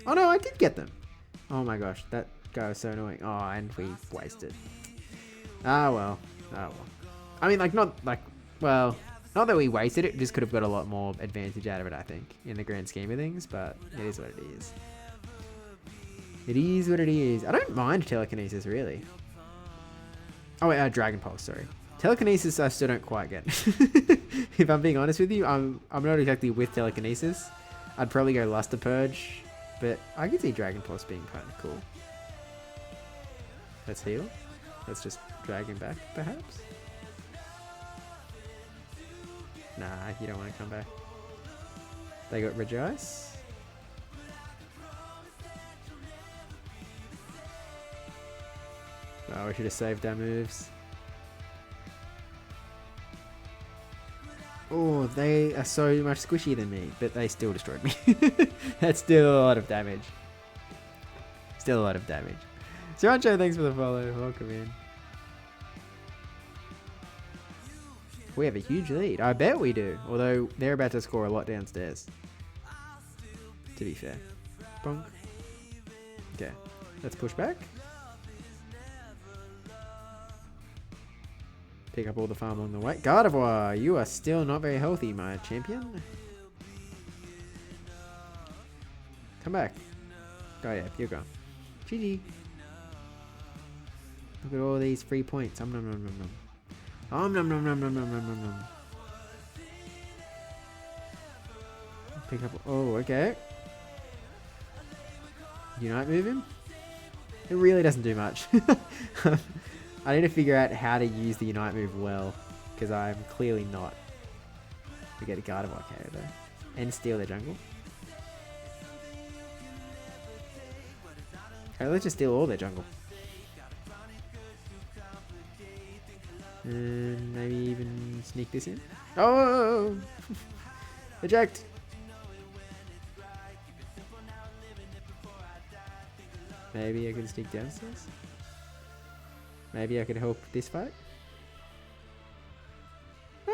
Oh no, I did get them. Oh my gosh, that guy was so annoying. Oh, and we wasted. Ah well. Oh well. I mean, like, not like... Well... Not that we wasted it, just could have got a lot more advantage out of it, I think, in the grand scheme of things, but it is what it is. It is what it is. I don't mind Telekinesis, really. Oh, wait, Dragon Pulse, sorry. Telekinesis, I still don't quite get. If I'm being honest with you, I'm not exactly with Telekinesis. I'd probably go Luster Purge, but I could see Dragon Pulse being kind of cool. Let's heal. Let's just drag him back, perhaps. Nah, you don't want to come back. They got Regice. Oh, we should have saved our moves. Oh, they are so much squishier than me, but they still destroyed me. That's still a lot of damage. Still a lot of damage. Sriracha, thanks for the follow. Welcome in. We have a huge lead. I bet we do. Although they're about to score a lot downstairs. To be fair. Bonk. Okay. Let's push back. Pick up all the farm along the way. Gardevoir, you are still not very healthy, my champion. Come back. Oh yeah, you're gone. GG. Look at all these free points. Nom nom nom nom nom. Nom nom nom nom nom nom nom nom. Pick up. Oh, okay. Unite move him? It really doesn't do much. I need to figure out how to use the Unite move well, because I'm clearly not. We get a Gardevoir KO though. And steal their jungle. Okay, let's just steal all their jungle. And maybe even sneak this in. Oh! Eject! Maybe I can sneak downstairs. Maybe I could help this fight.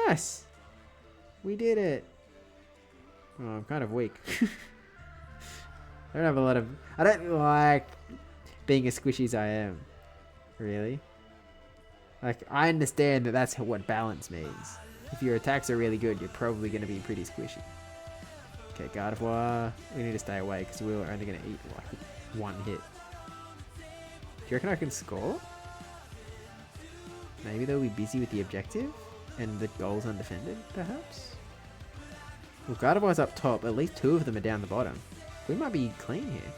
Nice! We did it! Oh, I'm kind of weak. I don't have a lot of... I don't like being as squishy as I am. Really. Like, I understand that that's what balance means. If your attacks are really good, you're probably going to be pretty squishy. Okay, Gardevoir. We need to stay away because we're only going to eat like one hit. Do you reckon I can score? Maybe they'll be busy with the objective and the goal's undefended, perhaps? Well, Gardevoir's up top. At least two of them are down the bottom. We might be clean here.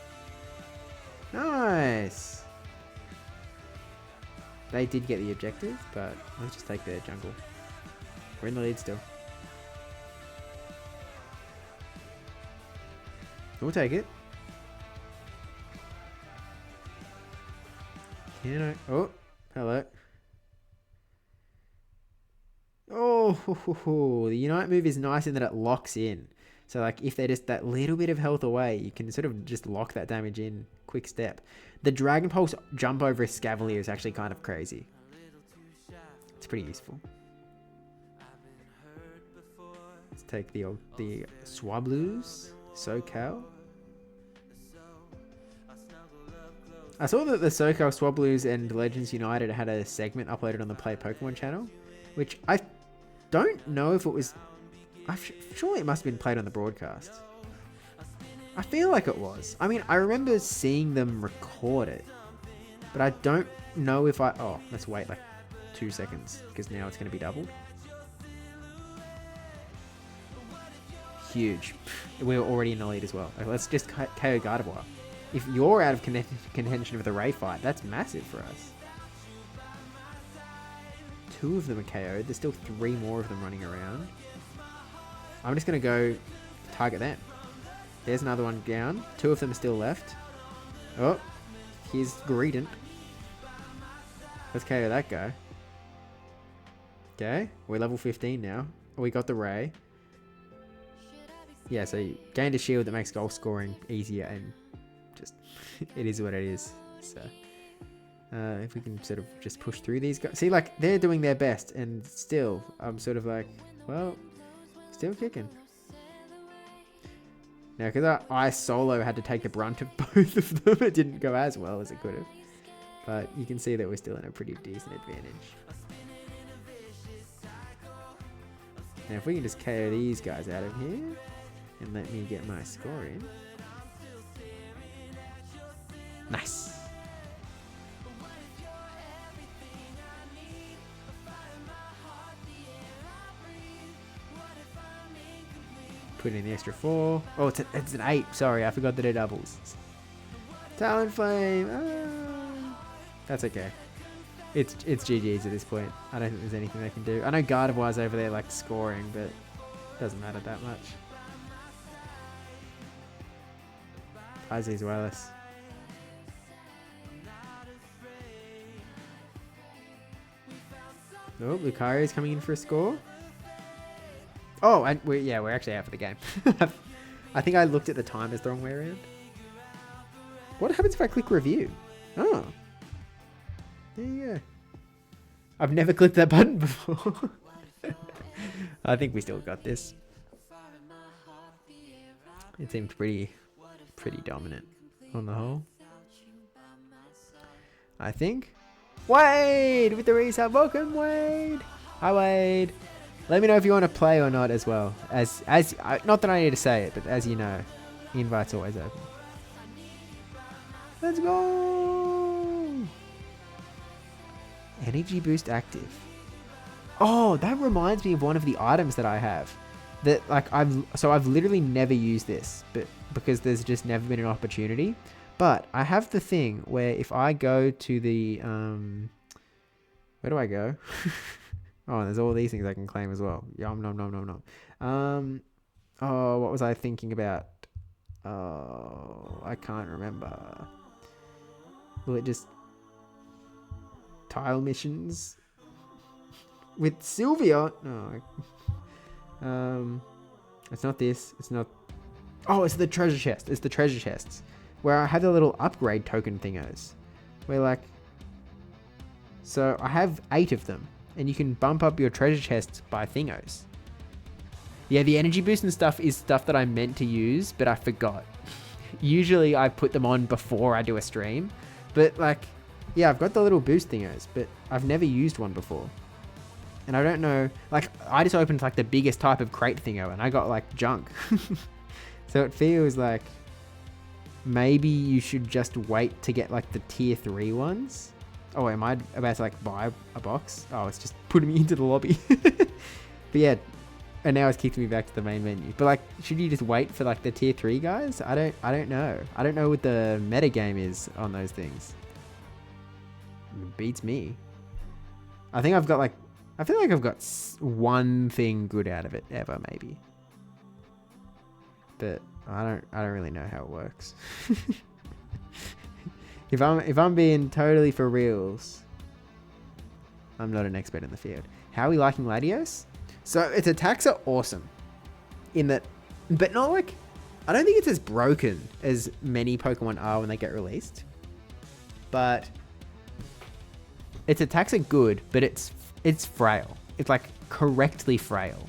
Nice! They did get the objective, but let's just take their jungle. We're in the lead still. We'll take it. Can I? Oh, hello. Oh, the Unite move is nice in that it locks in. So like if they're just that little bit of health away, you can sort of just lock that damage in quick step. The Dragon Pulse jump over a Scavalier is actually kind of crazy. It's pretty useful. Let's take the Swablues. SoCal. I saw that the SoCal Swablues and Legends United had a segment uploaded on the Play Pokemon channel, which I don't know if it was... surely it must have been played on the broadcast. I feel like it was. I mean, I remember seeing them record it, but I don't know if I... Oh, let's wait like 2 seconds, because now it's going to be doubled. Huge. We're already in the lead as well. Okay, let's just KO Gardevoir. If you're out of contention with the Ray fight, that's massive for us. 2 of them are KO'd. There's still 3 more of them running around. I'm just going to go target them. There's another one down. 2 of them are still left. Oh, here's Greedent. Let's KO that guy. Okay, we're level 15 now. We got the Ray. Yeah, so you gained a shield that makes goal scoring easier, and just it is what it is. So if we can sort of just push through these guys. See, like, they're doing their best, and still, I'm sort of like, well, still kicking. Now, because I solo had to take the brunt of both of them, it didn't go as well as it could have. But you can see that we're still in a pretty decent advantage. Now, if we can just KO these guys out of here, and let me get my score in. Nice. Put in the extra 4. Oh, it's an 8. Sorry, I forgot that it doubles. Talonflame. Ah. That's okay. It's GG's at this point. I don't think there's anything they can do. I know Gardevoir's over there like scoring, but it doesn't matter that much. Pisces Wireless. Oh, Lucario's coming in for a score. Oh, and we're actually out for the game. I think I looked at the time as the wrong way around. What happens if I click review? Oh. There you go. I've never clicked that button before. I think we still got this. It seemed pretty dominant on the whole. I think. Wade with the resub. Welcome, Wade. Hi, Wade. Let me know if you want to play or not as well. As not that I need to say it, but as you know, the invite's always open. Let's go. Energy boost active. Oh, that reminds me of one of the items that I have. That like I've literally never used this, but because there's just never been an opportunity. But I have the thing where if I go to the where do I go? Oh, there's all these things I can claim as well. Yum nom nom nom nom. Oh, what was I thinking about? Oh, I can't remember. Will it just tile missions with Sylvia? No. It's not this. It's not. Oh, it's the treasure chest. It's the treasure chests where I have the little upgrade token thingos. Where like, so I have 8 of them, and you can bump up your treasure chests by thingos. Yeah, the energy boost and stuff is stuff that I meant to use, but I forgot. Usually I put them on before I do a stream, but like, yeah, I've got the little boost thingos, but I've never used one before. And I don't know, like, I just opened like the biggest type of crate thingo and I got like junk. So it feels like maybe you should just wait to get like the tier 3 ones. Oh, am I about to like buy a box? Oh, it's just putting me into the lobby. But yeah, and now it's kicked me back to the main menu. But like, should you just wait for like the tier 3 guys? I don't know. I don't know what the meta game is on those things. It beats me. I think I've got like, I feel like I've got one thing good out of it ever, maybe. But I don't really know how it works. If I'm being totally for reals, I'm not an expert in the field. How are we liking Latios? So its attacks are awesome, in that, but not like, I don't think it's as broken as many Pokemon are when they get released. But its attacks are good, but it's frail. It's like correctly frail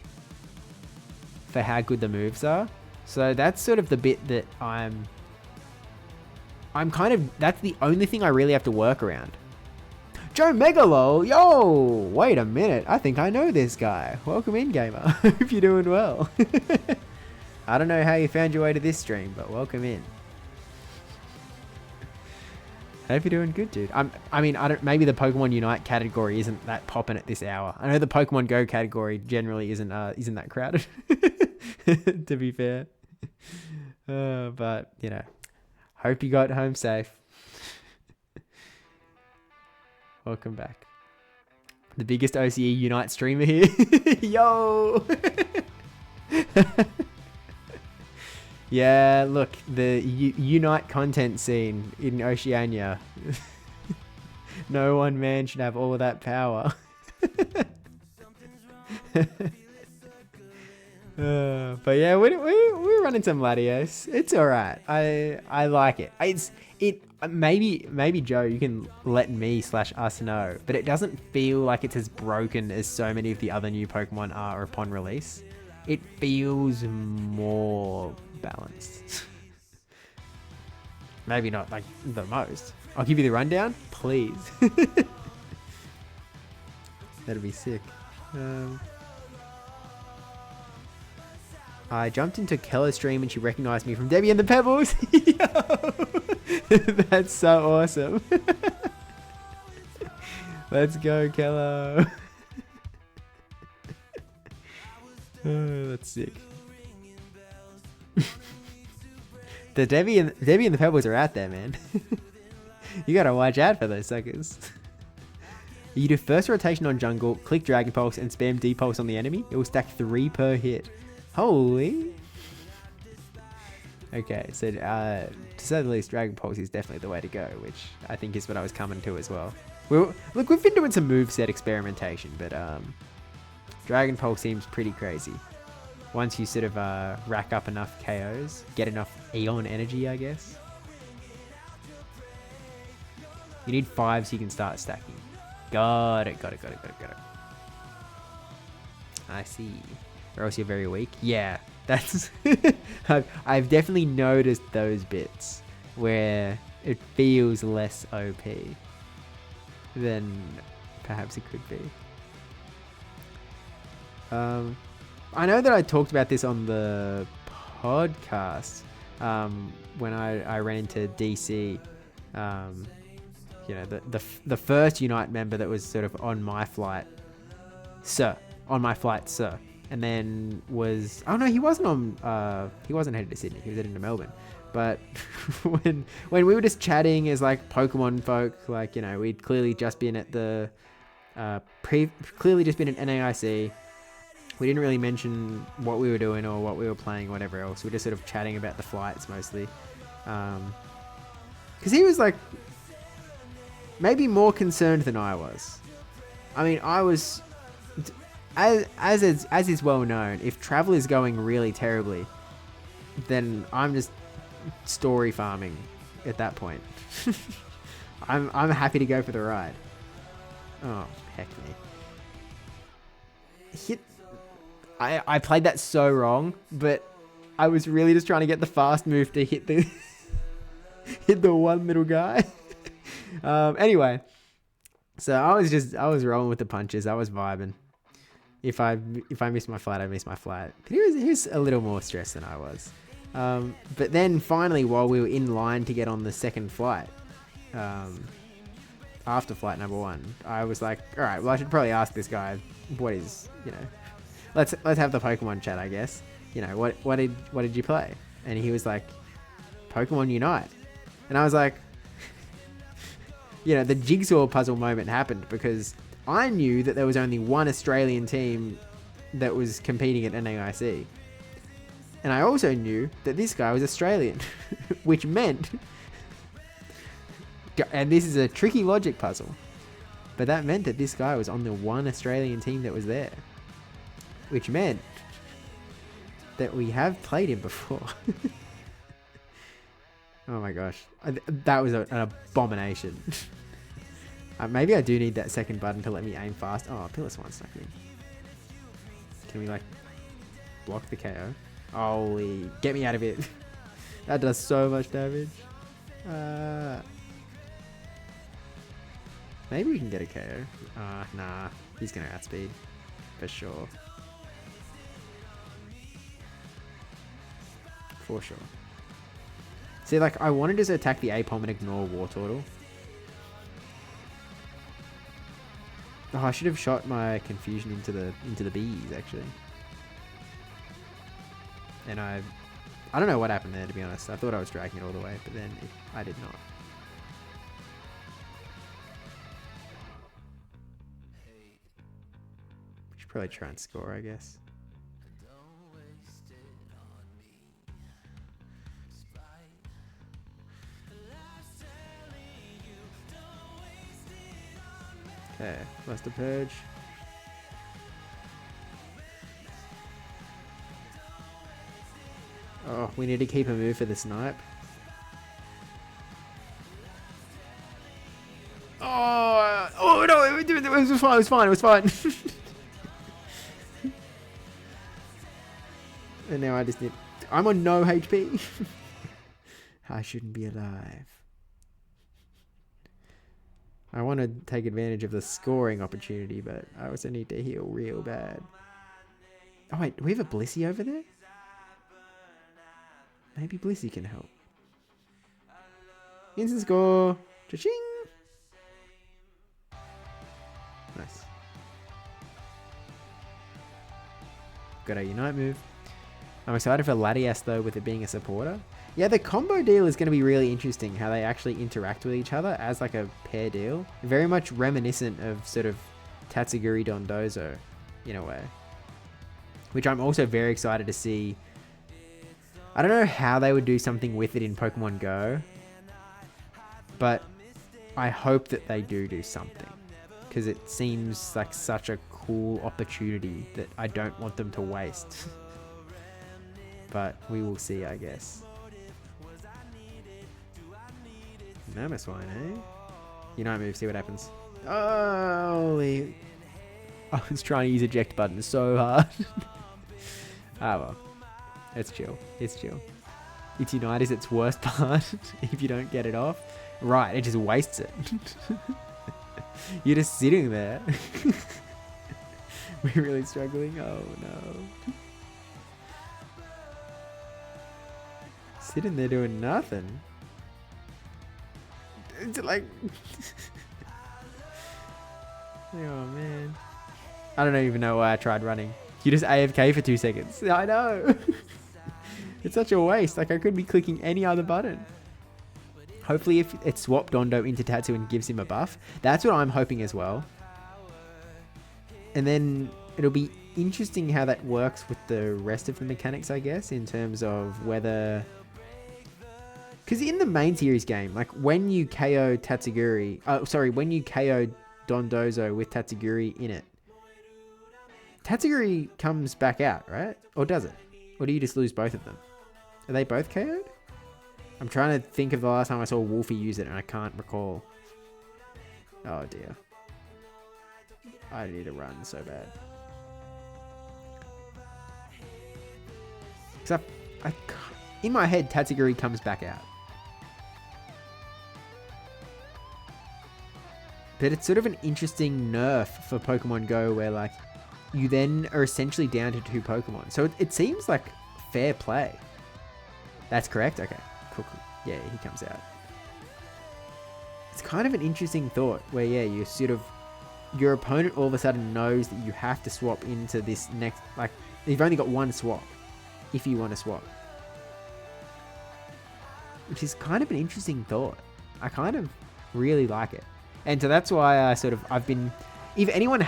for how good the moves are. So that's sort of the bit that I'm kind of, that's the only thing I really have to work around. Joe Megalol, yo, wait a minute. I think I know this guy. Welcome in, gamer. Hope you're doing well. I don't know how you found your way to this stream, but welcome in. Hope you're doing good, dude. I mean, maybe the Pokemon Unite category isn't that popping at this hour. I know the Pokemon Go category generally isn't that crowded. To be fair. But, you know, hope you got home safe. Welcome back. The biggest OCE Unite streamer here. Yo! Yeah, look, the Unite content scene in Oceania. No one man should have all of that power. But yeah, we're running some Latios. It's alright. I like it. Maybe Joe, you can let me / us know, but it doesn't feel like it's as broken as so many of the other new Pokemon are upon release. It feels more balanced. Maybe not like the most. I'll give you the rundown, please. That'd be sick. I jumped into Kella's stream and she recognized me from Debbie and the Pebbles. That's so awesome. Let's go, Kella. Oh, that's sick. The Debbie and the Pebbles are out there, man. You gotta watch out for those suckers. You do first rotation on jungle, click Dragon Pulse, and spam D-Pulse on the enemy. It will stack 3 per hit. Holy. Okay, so to say the least, Dragon Pulse is definitely the way to go, which I think is what I was coming to as well. Look, we've been doing some moveset experimentation, but Dragon Pulse seems pretty crazy. Once you sort of rack up enough KOs, get enough Eon energy, I guess. You need 5 so you can start stacking. Got it. I see. Or else you're very weak. Yeah, that's... I've definitely noticed those bits where it feels less OP than perhaps it could be. I know that I talked about this on the podcast when I ran into DC. You know, the first Unite member that was sort of on my flight, sir. And then was... Oh no, he wasn't on... he wasn't headed to Sydney. He was headed to Melbourne. But when we were just chatting as like Pokemon folk, like, you know, we'd clearly just been at the... clearly just been at NAIC. We didn't really mention what we were doing or what we were playing or whatever else. We were just sort of chatting about the flights mostly. Because he was like... maybe more concerned than I was. I mean, I was... As is well known, if travel is going really terribly, then I'm just story farming at that point. I'm happy to go for the ride. Oh, heck me. I played that so wrong, but I was really just trying to get the fast move to hit the hit the one little guy. Anyway, so I was rolling with the punches. I was vibing. If I missed my flight, I missed my flight. He was a little more stressed than I was. But then finally, while we were in line to get on the second flight, after flight number 1, I was like, all right, well, I should probably ask this guy what is, you know, let's have the Pokemon chat, I guess. You know, what did you play? And he was like, Pokemon Unite. And I was like, you know, the jigsaw puzzle moment happened because I knew that there was only one Australian team that was competing at NAIC. And I also knew that this guy was Australian, which meant, and this is a tricky logic puzzle, but that meant that this guy was on the one Australian team that was there, which meant that we have played him before. Oh my gosh, that was an abomination. Maybe I do need that second button to let me aim fast. Oh, Pillar Swan stuck in. Can we like block the KO? Holy, get me out of it. That does so much damage. Maybe we can get a KO. Nah, he's gonna outspeed for sure. For sure. See, like, I wanted to attack the Apom and ignore War Turtle. Oh, I should have shot my confusion into the bees, actually. And I don't know what happened there, to be honest. I thought I was dragging it all the way, but then I did not. We should probably try and score, I guess. Okay, Luster Purge. Oh, we need to keep a move for the snipe. Oh no, it was fine. And now I just need... I'm on no HP. I shouldn't be alive. I want to take advantage of the scoring opportunity, but I also need to heal real bad. Oh wait, do we have a Blissey over there? Maybe Blissey can help. Instant score! Cha-ching! Nice. Got a Unite move. I'm excited for Latios though, with it being a supporter. Yeah, the combo deal is going to be really interesting, how they actually interact with each other as like a pair deal. Very much reminiscent of sort of Tatsugiri Dondozo in a way. Which I'm also very excited to see. I don't know how they would do something with it in Pokemon Go, but I hope that they do something, because it seems like such a cool opportunity that I don't want them to waste. But we will see, I guess. Mamoswine, eh? Unite move, see what happens. Holy... I was trying to use eject button so hard. Ah, well. It's chill. It's chill. It's Unite is its worst part if you don't get it off. Right, it just wastes it. You're just sitting there. We're really struggling. Oh no. Sitting there doing nothing. It's like... oh man. I don't even know why I tried running. You just AFK for 2 seconds. I know. It's such a waste. Like I could be clicking any other button. Hopefully if it swapped Dondo into Tatsu and gives him a buff. That's what I'm hoping as well. And then it'll be interesting how that works with the rest of the mechanics, I guess, in terms of whether... Because in the main series game, like when you KO Tatsugiri... Oh, sorry, when you KO Dondozo with Tatsugiri in it, Tatsugiri comes back out, right? Or does it? Or do you just lose both of them? Are they both KO'd? I'm trying to think of the last time I saw Wolfie use it and I can't recall. Oh dear. I need to run so bad. Because in my head, Tatsugiri comes back out. But it's sort of an interesting nerf for Pokemon Go where like you then are essentially down to 2 Pokemon. So it seems like fair play. That's correct? Okay. Cool. Yeah, he comes out. It's kind of an interesting thought where, yeah, you sort of... Your opponent all of a sudden knows that you have to swap into this next... Like, you've only got one swap if you want to swap. Which is kind of an interesting thought. I kind of really like it. And so that's why I've been... If anyone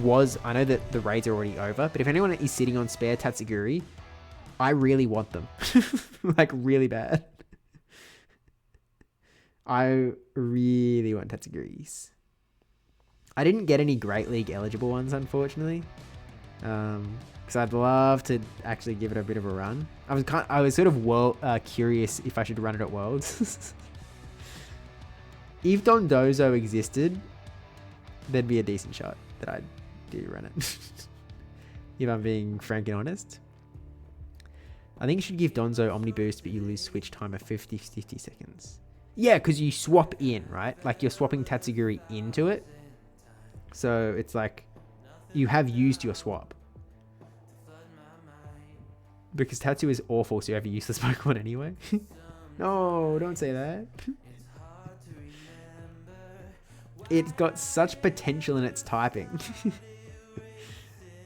was... I know that the raids are already over, but if anyone is sitting on spare Tatsugiri, I really want them. Like, really bad. I really want Tatsugiris. I didn't get any Great League eligible ones, unfortunately. Because I'd love to actually give it a bit of a run. I was sort of curious if I should run it at Worlds. If Dondozo existed, there'd be a decent shot that I'd do run it. If I'm being frank and honest. I think you should give Donzo Omni Boost, but you lose switch time of 50 seconds. Yeah, because you swap in, right? Like you're swapping Tatsugiri into it. So it's like you have used your swap. Because Tatsu is awful, so you have a useless Pokemon anyway. No, don't say that. It's got such potential in its typing.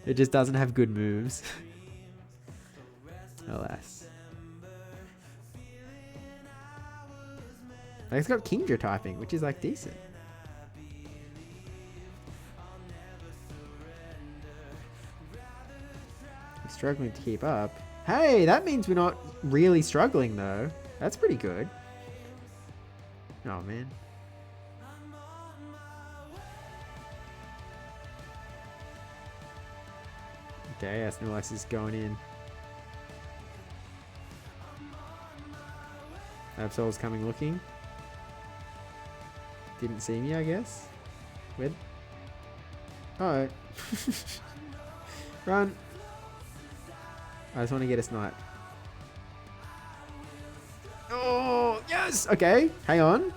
It just doesn't have good moves. Alas. Like it's got Kingdra typing, which is like decent. I'm struggling to keep up. Hey, that means we're not really struggling though. That's pretty good. Oh man. Okay, Snorlax is going in. Absol's coming looking. Didn't see me, I guess. Where? Oh. Run. I just want to get a snipe. Oh, yes! Okay, hang on.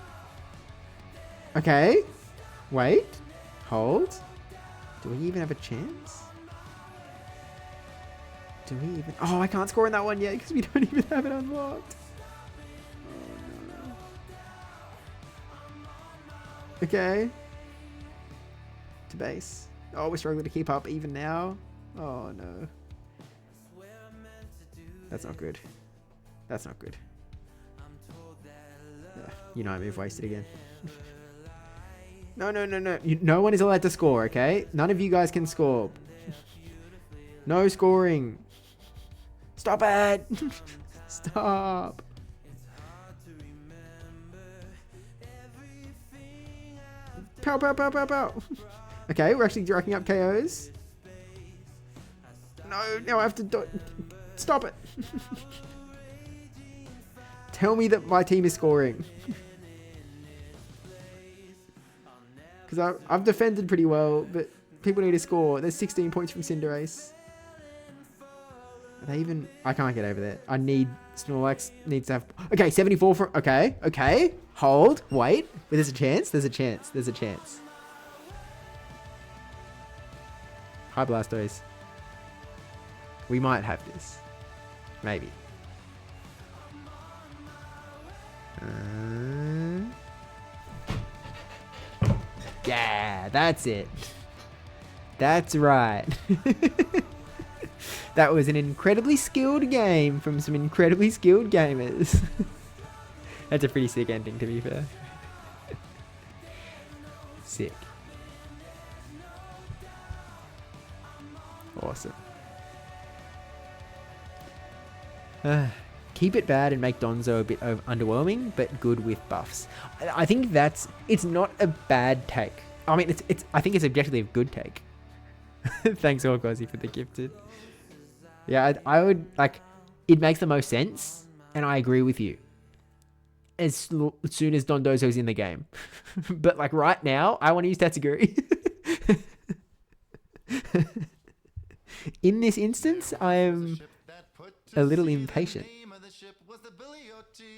Okay. Wait. Hold. Do we even have a chance? Do we even... Oh, I can't score in that one yet because we don't even have it unlocked. Oh, no. Okay. To base. Oh, we're struggling to keep up even now. Oh, no. That's not good. That's not good. You know, we've wasted again. No. No one is allowed to score, okay? None of you guys can score. No scoring. Stop it! Stop. Pow, pow, pow, pow, pow. Okay, we're actually racking up KOs. No, now I have to do... Stop it. Tell me that my team is scoring. Because I've defended pretty well, but People need to score. There's 16 points from Cinderace. Are they even... I can't get over there. I need... Snorlax needs to have... Okay, 74 from... Okay, okay. Hold. Wait. There's a chance. There's a chance. There's a chance. Hi, Blastoise. We might have this. Maybe. Yeah, that's it. That's right. That was an incredibly skilled game from some incredibly skilled gamers. That's a pretty sick ending, to be fair. Sick. Awesome. Keep it bad and make Donzo a bit underwhelming, but good with buffs. I think that's... It's not a bad take. I mean, I think it's objectively a good take. Thanks, Orkozy, for the gifted. Yeah, I would... Like, it makes the most sense, and I agree with you. As soon as Dondozo's in the game. But, like, right now, I want to use Tatsuguri. In this instance, I am a little impatient.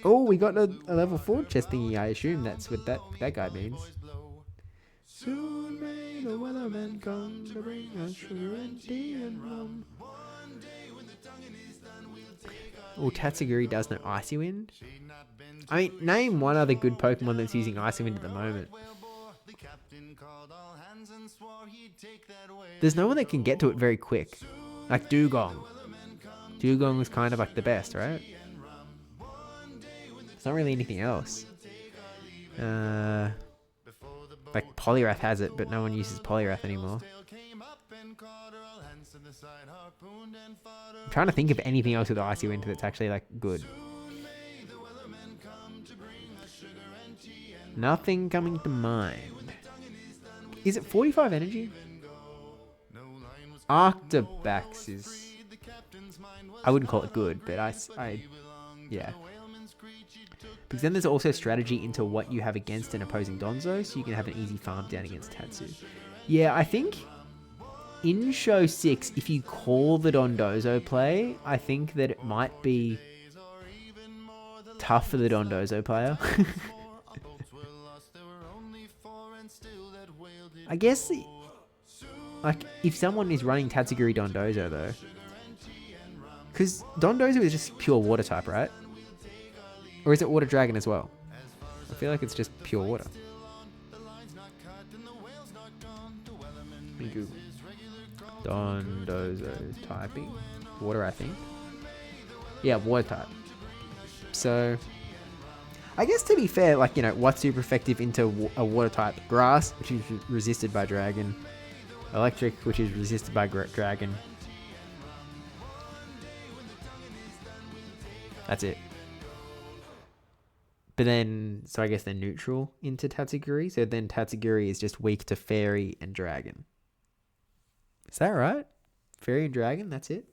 Oh, we got a level 4 chest thingy. I assume that's what that guy means. Soon may the weatherman come to bring us sugar and tea and rum. One day when the tonguing is done, we'll take our... Oh, Tatsuguri does know Icy Wind. I mean, name one other good Pokemon that's using Icy Wind at the moment. There's no one that can get to it very quick. Like Dugong. Dugong was kind of like the best, right? There's not really anything else. Like Poliwrath has it, but no one uses Poliwrath anymore. I'm trying to think of anything else with Icy Wind that's actually like good. Nothing coming to mind. Is it 45 energy? Arctobax is... I wouldn't call it good, but yeah. Because then there's also strategy into what you have against an opposing Donzo, so you can have an easy farm down against Tatsu. Yeah, I think in Show 6, if you call the Dondozo play, I think that it might be tough for the Dondozo player. I guess, like, if someone is running Tatsuguri Dondozo, though, because Dondozo is just pure water type, right? Or is it Water Dragon as well? I feel like it's just pure water. Let me Google. Dondozo typing. Water, I think. Yeah, water type. So, I guess to be fair, like, you know, what's super effective into a water type? Grass, which is resisted by Dragon. Electric, which is resisted by Dragon. That's it. But then, so I guess they're neutral into Tatsuguri. So then Tatsuguri is just weak to Fairy and Dragon. Is that right? Fairy and Dragon, that's it.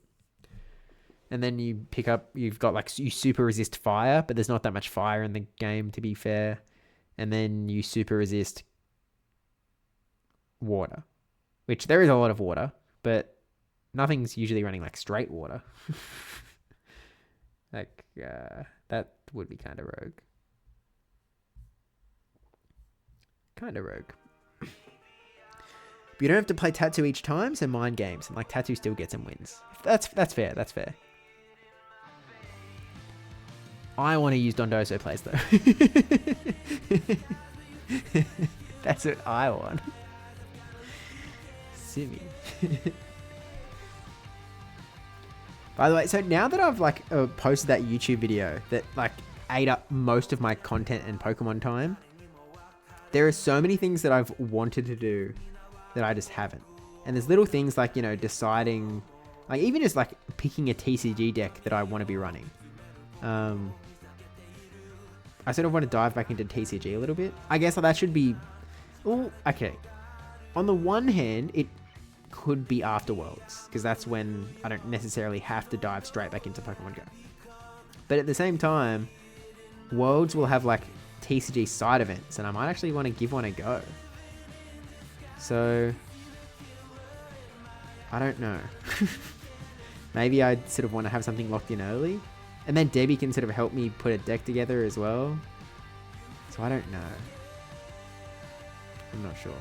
And then you pick up, you've got like, you super resist fire, but there's not that much fire in the game, to be fair. And then you super resist water, which there is a lot of water, but nothing's usually running like straight water. Like, that would be kind of rogue. Kind of rogue. But you don't have to play Tattoo each time, so mind games, and like Tattoo still gets some wins. That's fair. That's fair. I want to use Dondozo plays though. That's what I want. Simi. By the way, so now that I've like posted that YouTube video that like ate up most of my content and Pokemon time, there are so many things that I've wanted to do that I just haven't. And there's little things like, you know, deciding, like even just like picking a TCG deck that I want to be running. I sort of want to dive back into TCG a little bit. I guess that should be... Oh, okay. On the one hand, it could be Afterworlds, because that's when I don't necessarily have to dive straight back into Pokemon Go. But at the same time, Worlds will have like TCG side events, and I might actually want to give one a go. So I don't know. Maybe I'd sort of want to have something locked in early. And then Debbie can sort of help me put a deck together as well. So I don't know. I'm not sure.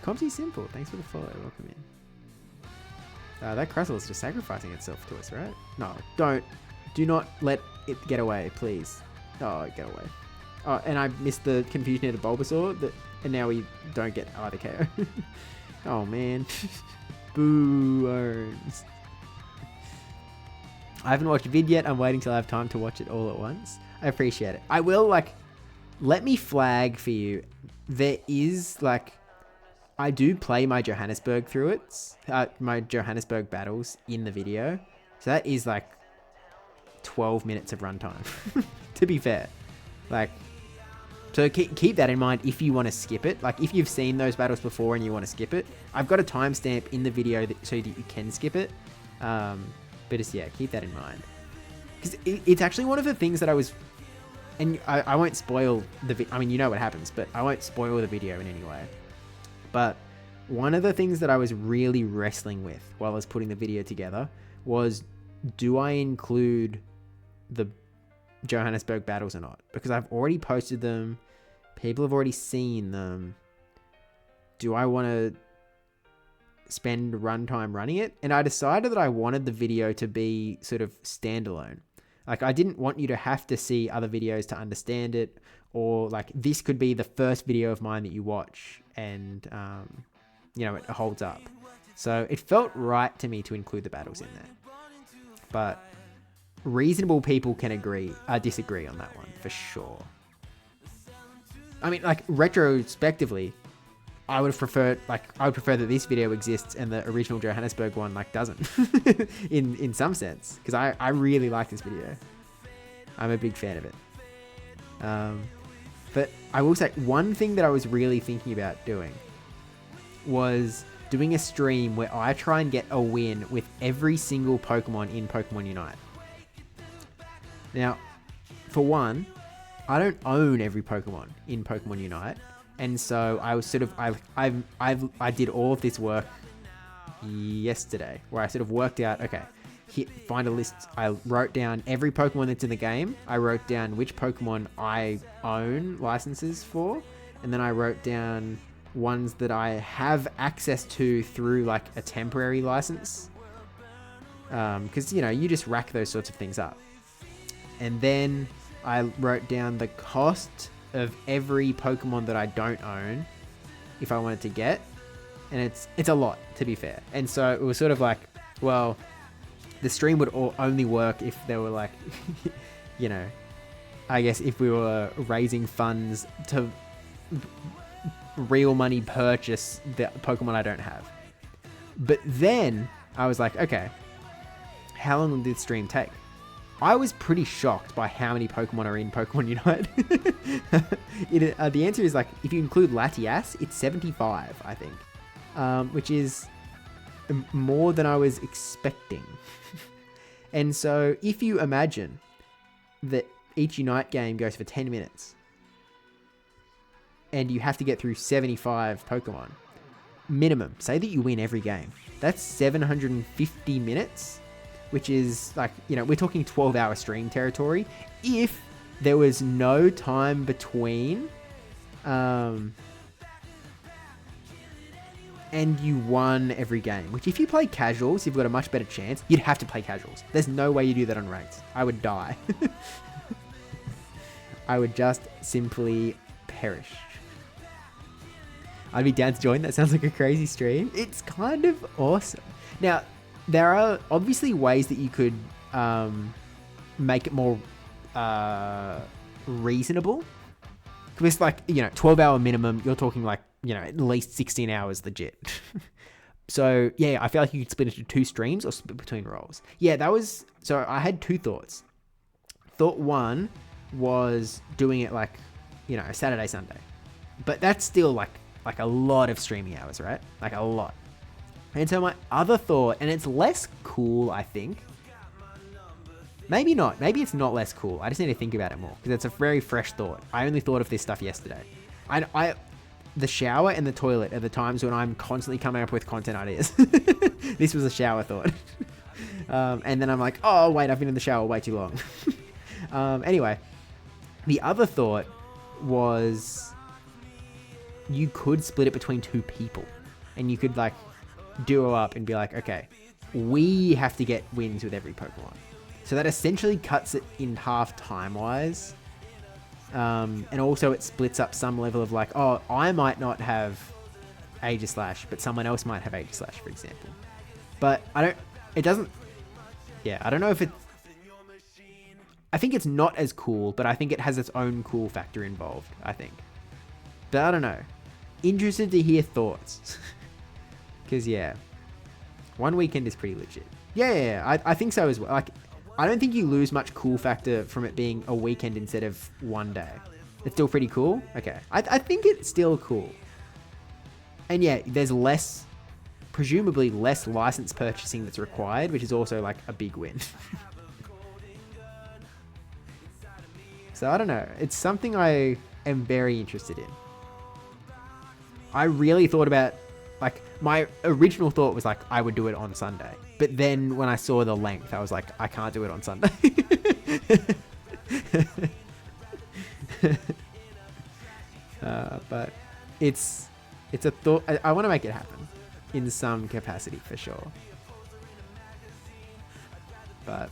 Compsy Simple, thanks for the follow. Welcome in. That Crustle is just sacrificing itself to us, right? No, don't. Do not let it get away, please. Oh, get away. Oh, and I missed the confusion at Bulbasaur, and now we don't get either KO. Oh, man. Boo, Owens. I haven't watched a vid yet. I'm waiting till I have time to watch it all at once. I appreciate it. I will, let me flag for you. There is, I do play my Johannesburg through it. My Johannesburg battles in the video. So that is, 12 minutes of runtime, to be fair. So keep that in mind if you want to skip it. If you've seen those battles before and you want to skip it, I've got a timestamp in the video so that you can skip it. But just, yeah, keep that in mind. Because it's actually one of the things that I was... And I won't spoil the... I mean, you know what happens, but I won't spoil the video in any way. But one of the things that I was really wrestling with while I was putting the video together was, do I include the Johannesburg battles or not? Because I've already posted them. People have already seen them. Do I want to spend runtime running it? And I decided that I wanted the video to be sort of standalone. I didn't want you to have to see other videos to understand it, or this could be the first video of mine that you watch and, it holds up. So it felt right to me to include the battles in there. But reasonable people can disagree on that one for sure. I mean, retrospectively, I would prefer that this video exists and the original Johannesburg one doesn't in some sense, because I really like this video. I'm a big fan of it. But I will say one thing that I was really thinking about doing was doing a stream where I try and get a win with every single Pokemon in Pokemon Unite. Now, for one, I don't own every Pokemon in Pokemon Unite. And so I was sort of, I did all of this work yesterday, where I sort of worked out, okay, find a list. I wrote down every Pokemon that's in the game. I wrote down which Pokemon I own licenses for. And then I wrote down ones that I have access to through a temporary license. Because, you just rack those sorts of things up. And then I wrote down the cost of every Pokemon that I don't own if I wanted to get, and it's a lot, to be fair. And so it was sort of well, the stream would only work if there were I guess if we were raising funds to real money purchase the Pokemon I don't have. But then I was okay, how long did this stream take? I was pretty shocked by how many Pokemon are in Pokemon Unite. The answer is if you include Latias, it's 75, I think, which is more than I was expecting. And so if you imagine that each Unite game goes for 10 minutes and you have to get through 75 Pokemon, minimum, say that you win every game, that's 750 minutes. Which is we're talking 12-hour stream territory. If there was no time between, and you won every game, which if you play casuals, you've got a much better chance. You'd have to play casuals. There's no way you do that on ranked. I would die. I would just simply perish. I'd be down to join. That sounds like a crazy stream. It's kind of awesome. Now, there are obviously ways that you could make it more reasonable. Because 12-hour minimum, you're talking at least 16 hours legit. So yeah, I feel like you could split it into 2 streams or split between roles. Yeah, so I had 2 thoughts. Thought 1 was doing it Saturday, Sunday. But that's still a lot of streaming hours, right? A lot. And so my other thought, and it's less cool, I think. Maybe not. Maybe it's not less cool. I just need to think about it more because it's a very fresh thought. I only thought of this stuff yesterday. the shower and the toilet are the times when I'm constantly coming up with content ideas. This was a shower thought. And then I'm like, oh, wait, I've been in the shower way too long. Anyway, the other thought was you could split it between 2 people. And you could, like, duo up and be like, okay, we have to get wins with every Pokemon. So that essentially cuts it in half time-wise. And also it splits up some level of like, oh, I might not have Aegislash, but someone else might have Aegislash, for example. But I don't know if it... I think it's not as cool, but I think it has its own cool factor involved, I think. But I don't know. Interested to hear thoughts. Because, yeah, one weekend is pretty legit. Yeah, I think so as well. Like, I don't think you lose much cool factor from it being a weekend instead of one day. It's still pretty cool? Okay. I think it's still cool. And yeah, there's presumably less license purchasing that's required, which is also like a big win. So I don't know. It's something I am very interested in. I really thought about, like, my original thought was like, I would do it on Sunday. But then when I saw the length, I was like, I can't do it on Sunday. But it's a thought. I want to make it happen in some capacity for sure. But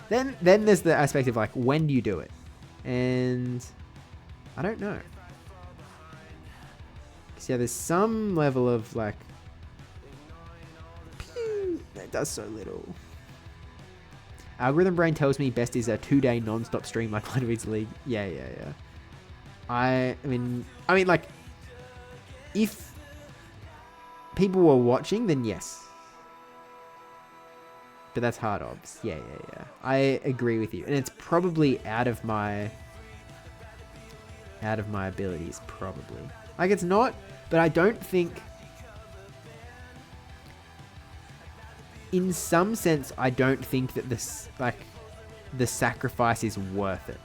then there's the aspect of like, when do you do it? And I don't know. So yeah, there's some level of like, pew, that does so little. Algorithm Brain tells me best is a 2-day non-stop stream like Latios League. Yeah. I mean, like, if people were watching, then yes. But that's hard obs. Yeah. I agree with you. And it's probably out of my abilities, probably. Like, it's not, but I don't think... In some sense, I don't think that this, like, the sacrifice is worth it.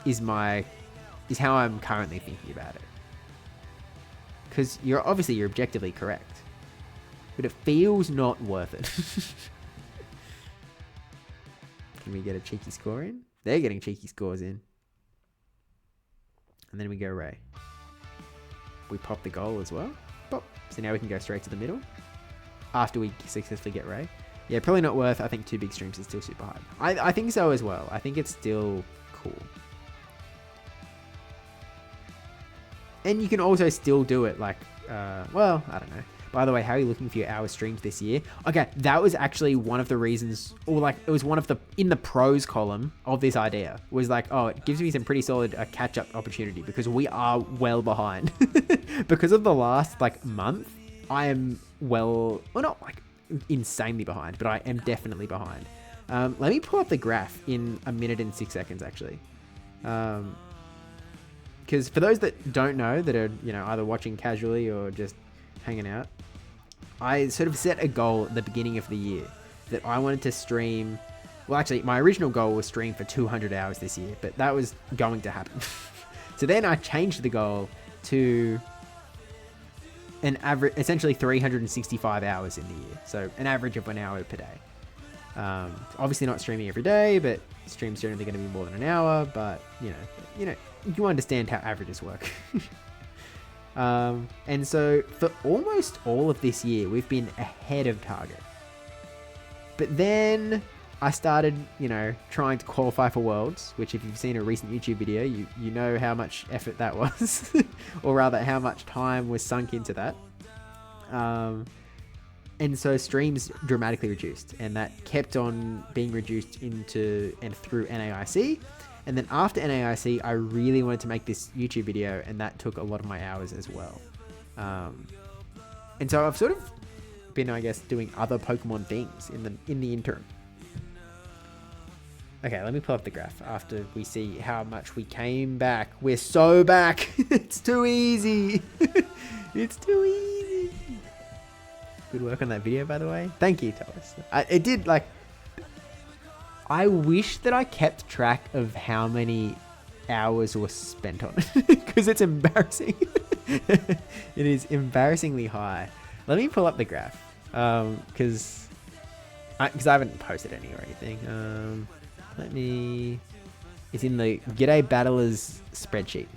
Is how I'm currently thinking about it. Because you're objectively correct. But it feels not worth it. Can we get a cheeky score in? They're getting cheeky scores in. And then we go Ray. We pop the goal as well. Pop. So now we can go straight to the middle. After we successfully get Ray. Yeah, probably not worth. I think 2 big streams is still super hard. I think so as well. I think it's still cool. And you can also still do it like, well, I don't know. By the way, how are you looking for your hour streams this year? Okay, that was actually one of the reasons, or like, it was one of the, in the pros column of this idea, was like, oh, it gives me some pretty solid catch-up opportunity because we are well behind. Because of the last, like, month, I am well, not like insanely behind, but I am definitely behind. Let me pull up the graph in 1 minute and 6 seconds, actually. Because for those that don't know, that are, you know, either watching casually or just hanging out, I sort of set a goal at the beginning of the year that I wanted to stream. Well, actually, my original goal was stream for 200 hours this year, but that was going to happen. So then I changed the goal to an average, essentially 365 hours in the year. So an average of 1 hour per day. Obviously not streaming every day, but streams generally going to be more than an hour. But you understand how averages work. And so for almost all of this year, we've been ahead of target. But then I started, trying to qualify for Worlds, which if you've seen a recent YouTube video, you know how much effort that was, or rather how much time was sunk into that. And so streams dramatically reduced, and that kept on being reduced into and through NAIC. And then after NAIC, I really wanted to make this YouTube video, and that took a lot of my hours as well. And so I've sort of been, I guess, doing other Pokemon things in the interim. Okay, let me pull up the graph after we see how much we came back. We're so back. It's too easy. It's too easy. Good work on that video, by the way. Thank you, Thomas. It did, like... I wish that I kept track of how many hours were spent on it, because it's embarrassing. It is embarrassingly high. Let me pull up the graph. Because I haven't posted any or anything. Let me... It's in the G'day Battlers spreadsheet.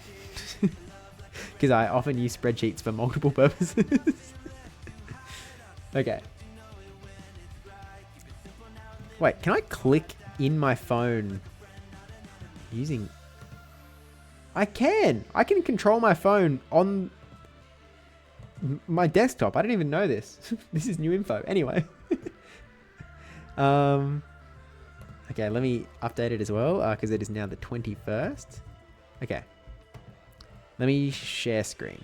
Because I often use spreadsheets for multiple purposes. Okay. Wait, can I click in my phone using... I can control my phone on my desktop. I didn't even know this. This is new info. Anyway. Okay, let me update it as well, because it is now the 21st. Okay. Let me share screen.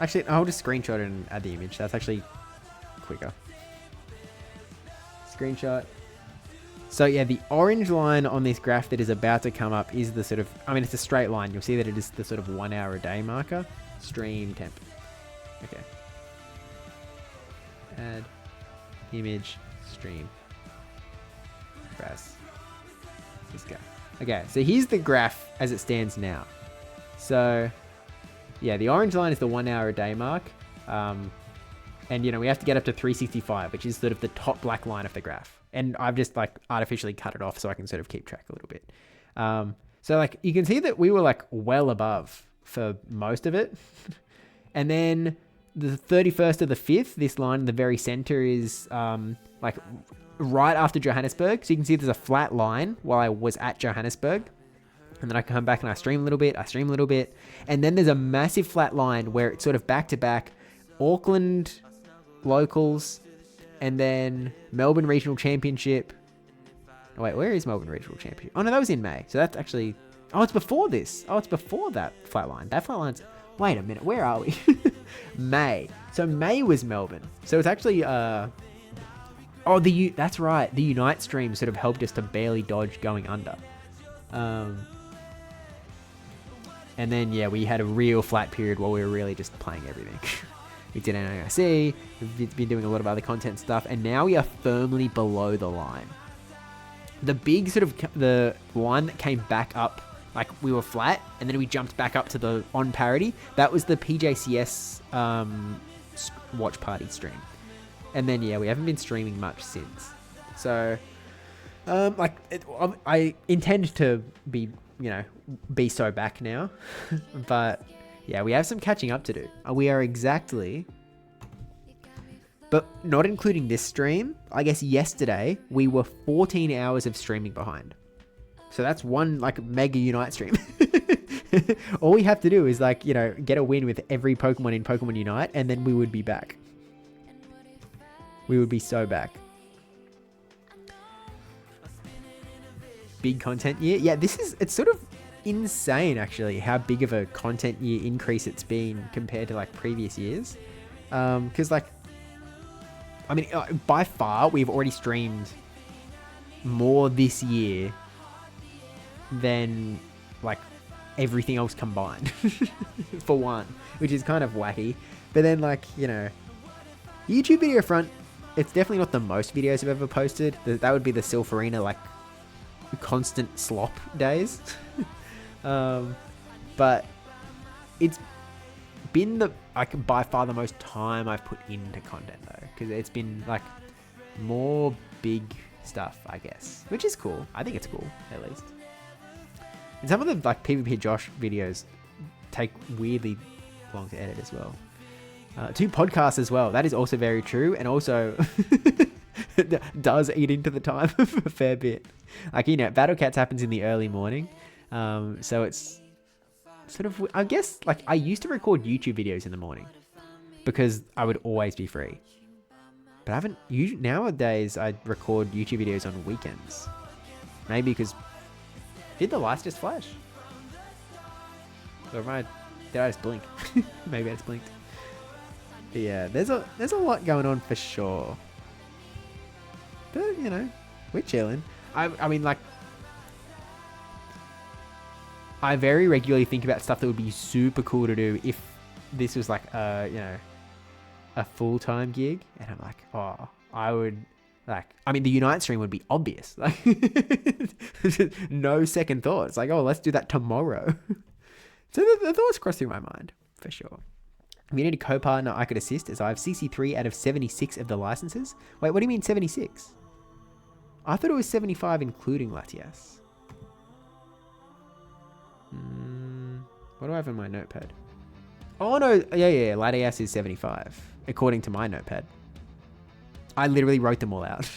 Actually, I'll just screenshot it and add the image. That's actually quicker. Screenshot. So yeah, the orange line on this graph that is about to come up is the sort of, I mean, it's a straight line. You'll see that it is the sort of 1 hour a day marker. Stream temp. Okay. Add image stream. Press. This guy. Okay, so here's the graph as it stands now. So yeah, the orange line is the 1 hour a day mark. And you know, we have to get up to 365, which is sort of the top black line of the graph. And I've just like artificially cut it off so I can sort of keep track a little bit. So like you can see that we were like well above for most of it. And then the 31st of the 5th, this line in the very center is like right after Johannesburg. So you can see there's a flat line while I was at Johannesburg. And then I come back and I stream a little bit, And then there's a massive flat line where it's sort of back to back Auckland locals and then Melbourne Regional Championship. Oh, wait, where is Melbourne Regional Championship? Oh, no, that was in May. So that's actually... Oh, it's before this. Oh, it's before that flat line. That flat line's... Wait a minute, where are we? May. So May was Melbourne. So it's actually... Oh, that's right. The Unite stream sort of helped us to barely dodge going under. And then, yeah, we had a real flat period while we were really just playing everything. We did NIC, we've been doing a lot of other content stuff, and now we are firmly below the line. The big sort of, the line that came back up, like we were flat, and then we jumped back up to the on parity, that was the PJCS watch party stream. And then, yeah, we haven't been streaming much since. So, I intend to be, you know, be so back now. But yeah, we have some catching up to do. We are exactly, but not including this stream, I guess yesterday we were 14 hours of streaming behind. So that's one like mega Unite stream. All we have to do is like, you know, get a win with every Pokemon in Pokemon Unite and then we would be back. We would be so back. Big content year. Yeah, it's sort of insane actually how big of a content year increase it's been compared to like previous years. Because like, I mean, by far we've already streamed more this year than like everything else combined for one, which is kind of wacky. But then like, you know, YouTube video front, it's definitely not the most videos I've ever posted. That would be the Silpharina like constant slop days. But it's been the like by far the most time I've put into content though, because it's been like more big stuff, I guess, which is cool. I think it's cool at least. And some of the like PvP Josh videos take weirdly long to edit as well. 2 podcasts as well. That is also very true, and also does eat into the time a fair bit. Like, you know, Battle Cats happens in the early morning. So it's sort of, I guess, like I used to record YouTube videos in the morning because I would always be free. But I haven't, nowadays I record YouTube videos on weekends. Maybe because, did the lights just flash? Or did I just blink? Maybe I just blinked. But yeah, there's a lot going on for sure. But, you know, we're chilling. I mean, like, I very regularly think about stuff that would be super cool to do if this was like a, you know, a full-time gig. And I'm like, oh, I would Like, I mean, the Unite stream would be obvious. Like, no second thoughts. Like, oh, let's do that tomorrow. So the thoughts cross through my mind, for sure. If you need a co-partner I could assist, as I have CC3 out of 76 of the licenses. Wait, what do you mean 76? I thought it was 75 including Latios. What do I have in my notepad? Oh, no. Yeah. Latios is 75, according to my notepad. I literally wrote them all out.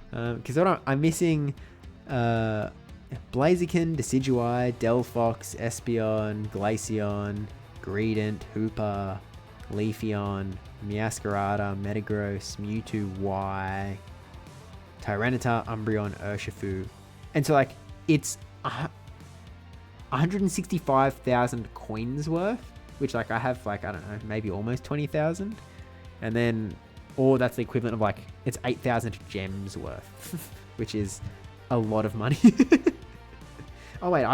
Because I'm missing Blaziken, Decidueye, Delphox, Espeon, Glaceon, Greedent, Hooper, Leafeon, Meowscarada, Metagross, Mewtwo, Y, Tyranitar, Umbreon, Urshifu. And so, like, it's 165,000 coins worth, which, like, I have, like, I don't know, maybe almost 20,000. And then, or that's the equivalent of, like, it's 8,000 gems worth, which is a lot of money. Oh, wait,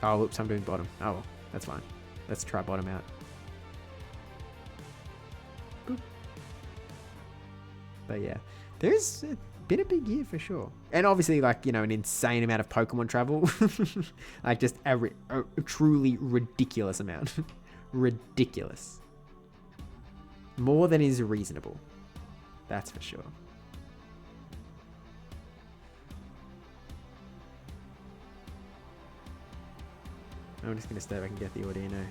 oh, whoops, I'm doing bottom. Oh, well, that's fine. Let's try bottom out. Boop. But yeah, there's been a big year for sure. And obviously, like, you know, an insane amount of Pokemon travel. Like, just a truly ridiculous amount. Ridiculous. More than is reasonable. That's for sure. I'm just going to stay back and get the Ordino.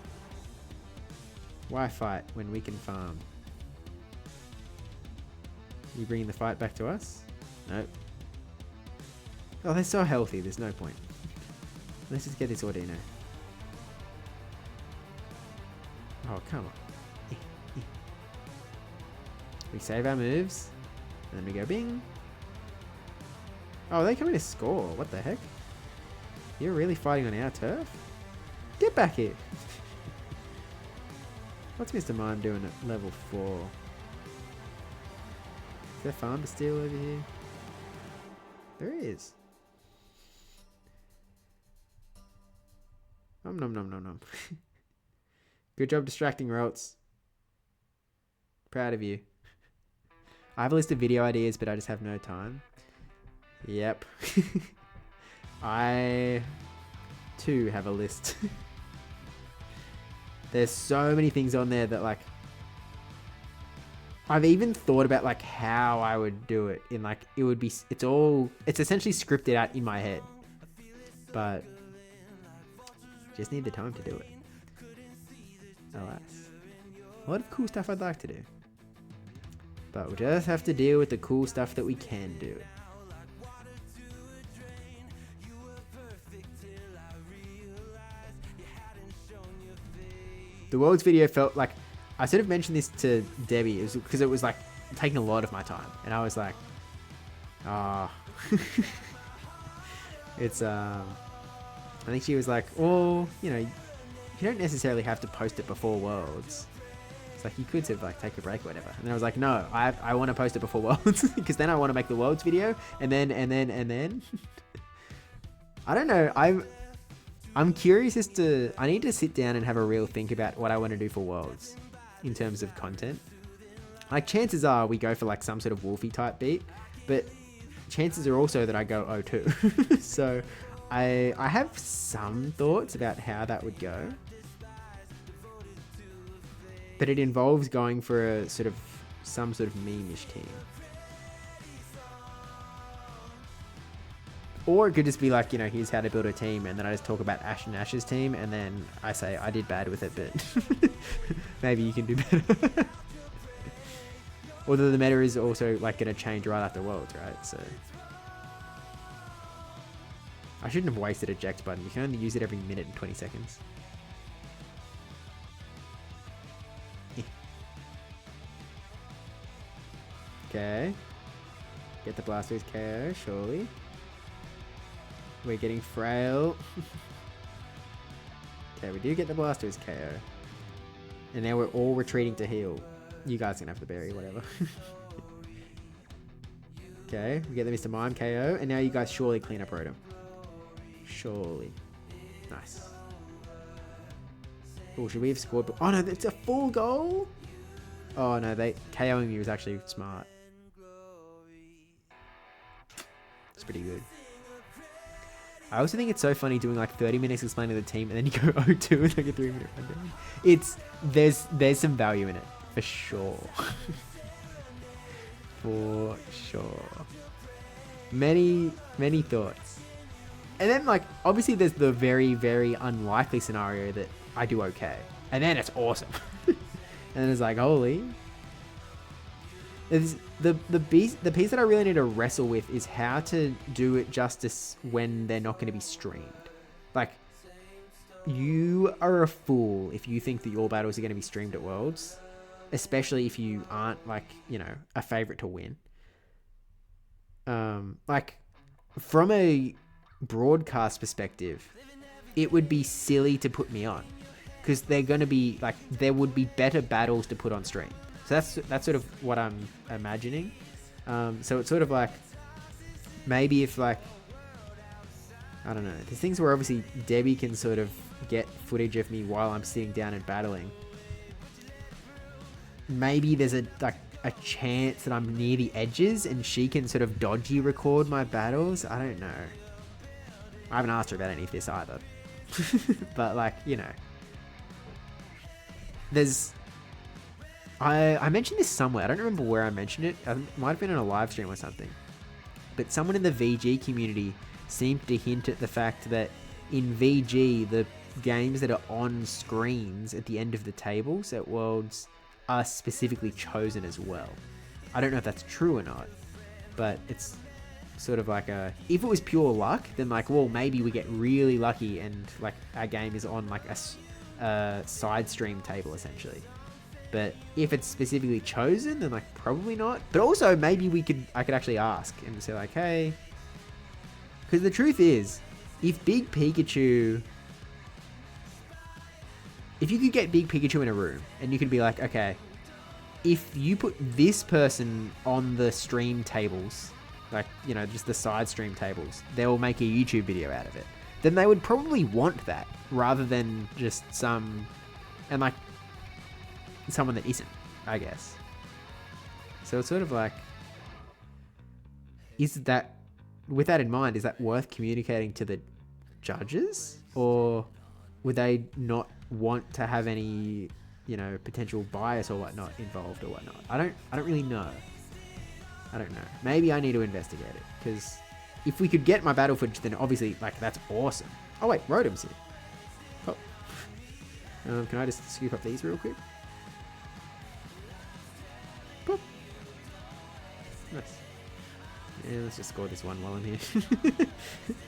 Why fight when we can farm? You bringing the fight back to us? Nope. Oh, they're so healthy. There's no point. Let's just get this Ordino. Oh, come on. We save our moves. And then we go bing. Oh, they come in to score. What the heck? You're really fighting on our turf? Get back here. What's Mr. Mime doing at level 4? Is there farm to steal over here? There is. Nom nom nom nom nom. Good job distracting, Roltz. Proud of you. I have a list of video ideas, but I just have no time. Yep. I too have a list. There's so many things on there that, like, I've even thought about, like, how I would do it in, like, it would be, it's essentially scripted out in my head, but just need the time to do it. Alas. A lot of cool stuff I'd like to do, but we just have to deal with the cool stuff that we can do. The Worlds video felt like, I sort of mentioned this to Debbie, because it was like taking a lot of my time, and I was like, it's I think she was like, well, you know, you don't necessarily have to post it before Worlds. It's like, you could sort of like take a break or whatever. And then I was like, no, I want to post it before Worlds, because then I want to make the Worlds video, and then I don't know. I'm curious as to, I need to sit down and have a real think about what I want to do for Worlds in terms of content. Like, chances are we go for like some sort of Wolfie type beat, but chances are also that I go O2. So I have some thoughts about how that would go, but it involves going for a sort of, some sort of meme-ish team. Or it could just be like, you know, here's how to build a team, and then I just talk about Ash and Ash's team, and then I say I did bad with it, but maybe you can do better. Although the meta is also like going to change right after Worlds, right? So I shouldn't have wasted eject button. You can only use it every minute and 20 seconds. Okay. Get the Blastoise KO, surely. We're getting frail. Okay, we do get the Blastoise KO. And now we're all retreating to heal. You guys can have the berry, whatever. Okay, we get the Mr. Mime KO. And now you guys surely clean up Rotom. Surely. Nice. Oh, should we have scored? Oh no, it's a full goal? Oh no, KOing me was actually smart. pretty good. I also think it's so funny doing like 30 minutes explaining the team and then you go 0-2 with like a 3-minute rundown. There's some value in it for sure. For sure. Many thoughts. And then like obviously there's the very, very unlikely scenario that I do okay. And then it's awesome. And then it's like, holy. The piece that I really need to wrestle with is how to do it justice when they're not going to be streamed. Like, you are a fool if you think that your battles are going to be streamed at Worlds, especially if you aren't like, you know, a favorite to win. Like, from a broadcast perspective, it would be silly to put me on because they're going to be like, there would be better battles to put on stream. So that's sort of what I'm imagining. So it's sort of like, maybe if like, I don't know, there's things where obviously Debbie can sort of get footage of me while I'm sitting down and battling. Maybe there's a chance that I'm near the edges and she can sort of dodgy record my battles. I don't know. I haven't asked her about any of this either. But like, you know, there's... I mentioned this somewhere. I don't remember where I mentioned it. It might have been on a live stream or something. But someone in the VG community seemed to hint at the fact that in VG, the games that are on screens at the end of the tables at Worlds are specifically chosen as well. I don't know if that's true or not, but it's sort of like a... If it was pure luck, then like, well, maybe we get really lucky and like our game is on like a side stream table essentially. But if it's specifically chosen, then like probably not. But also maybe I could actually ask and say like, hey, because the truth is, if Big Pikachu, if you could get Big Pikachu in a room and you could be like, okay, if you put this person on the stream tables, like, you know, just the side stream tables, they'll make a YouTube video out of it. Then they would probably want that rather than just some, and like, someone that isn't, I guess. So it's sort of like, is that, with that in mind, is that worth communicating to the judges, or would they not want to have any, you know, potential bias or whatnot involved or whatnot? I don't really know. I don't know. Maybe I need to investigate it, because if we could get my battle footage, then obviously like that's awesome. Oh wait, Rotom's here. Oh. Can I just scoop up these real quick? Boop. Nice. Yeah, let's just score this one while I'm here.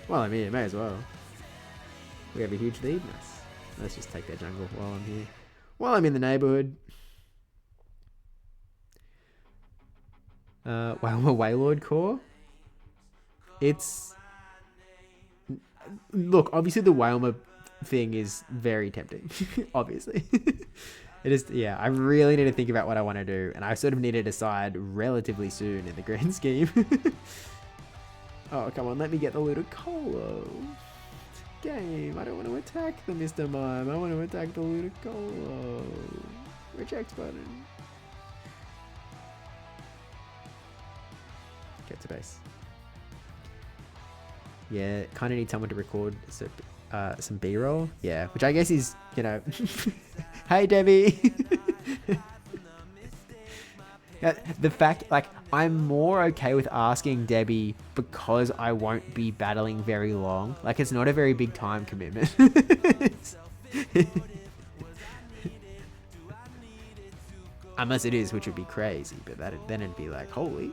While I'm here, may as well. We have a huge lead. Nice. Let's just take that jungle while I'm here. While I'm in the neighborhood. Wow, a Waylord core. It's... Look, obviously the Wailmer thing is very tempting. Obviously. It is, yeah, I really need to think about what I want to do, and I sort of need to decide relatively soon in the grand scheme. Oh, come on, let me get the Ludicolo. Game, I don't want to attack the Mr. Mime, I want to attack the Ludicolo. Reject button. Get to base. Yeah, kind of need someone to record some B-roll. Yeah, which I guess is, you know... Hey, Debbie! Yeah, the fact, like, I'm more okay with asking Debbie because I won't be battling very long. Like, it's not a very big time commitment. Unless it is, which would be crazy, but then it'd be like, holy...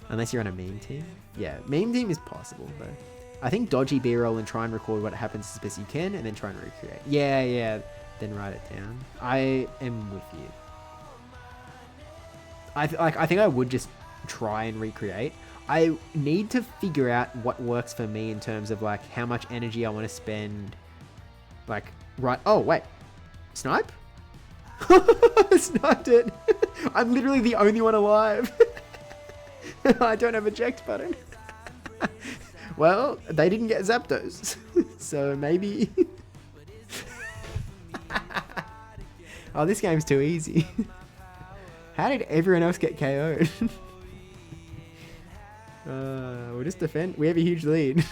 Unless you're on a meme team. Yeah, meme team is possible, though. I think dodgy B-roll and try and record what happens as best you can, and then try and recreate. Yeah, then write it down. I am with you. I think I would just try and recreate. I need to figure out what works for me in terms of like how much energy I want to spend. Like, right. Oh, wait. Snipe? Sniped it. I'm literally the only one alive. I don't have a eject button. Well, they didn't get Zapdos. So maybe... Oh, this game's too easy. How did everyone else get KO'd? we'll just defend. We have a huge lead.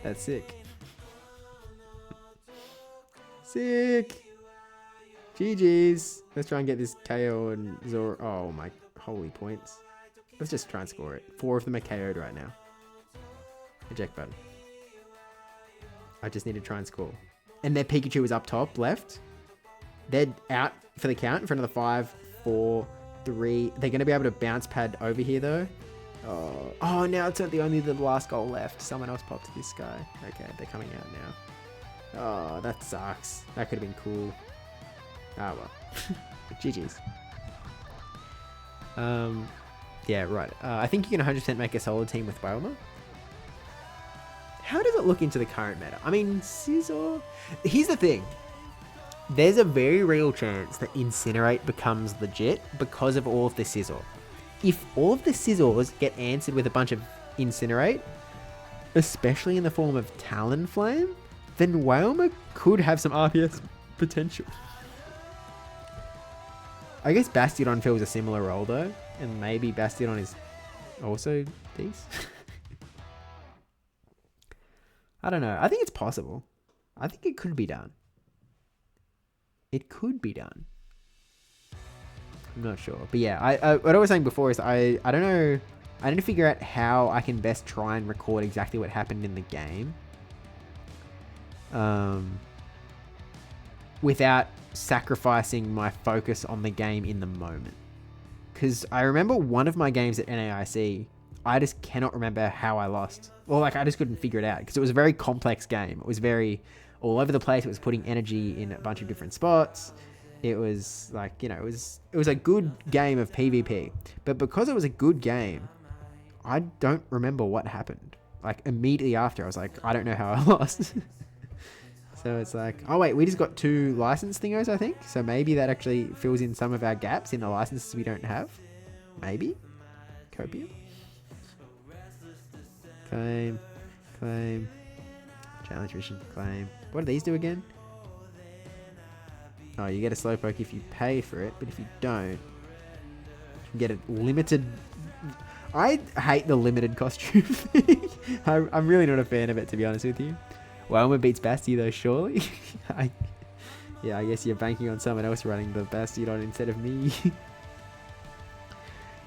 That's sick. Sick. GG's. Let's try and get this KO and Zor. Oh my holy points. Let's just try and score it. 4 of them are KO'd right now. Eject button. I just need to try and score. And their Pikachu is up top left. They're out for the count in front of the 5, 4, 3. They're going to be able to bounce pad over here though. Oh, now it's only the last goal left. Someone else popped this guy. Okay, they're coming out now. Oh, that sucks. That could have been cool. Ah, well. GG's. Yeah, right. I think you can 100% make a solo team with Wailmer. How does it look into the current meta? I mean, Scizor... Here's the thing. There's a very real chance that Incinerate becomes legit because of all of the Scizor. If all of the Scizors get answered with a bunch of Incinerate, especially in the form of Talonflame, then Wailmer could have some RPS potential. I guess Bastiodon fills a similar role though, and maybe Bastiodon is also these. I don't know. I think it's possible. I think it could be done. It could be done. I'm not sure. But yeah, what I was saying before is I don't know. I need to figure out how I can best try and record exactly what happened in the game. Without sacrificing my focus on the game in the moment. Because I remember one of my games at NAIC, I just cannot remember how I lost. Or like I just couldn't figure it out because it was a very complex game. It was very all over the place. It was putting energy in a bunch of different spots. It was like, you know, it was a good game of PvP. But because it was a good game, I don't remember what happened. Like immediately after, I was like, I don't know how I lost. So it's like, oh wait, we just got 2 license thingos, I think. So maybe that actually fills in some of our gaps in the licenses we don't have. Maybe. Copium. Claim. Claim. Challenge mission. Claim. What do these do again? Oh, you get a Slowpoke if you pay for it, but if you don't, you get a limited... I hate the limited costume thing. I'm really not a fan of it, to be honest with you. Wailmer beats Basti though, surely? Yeah, I guess you're banking on someone else running the Bastiodon instead of me.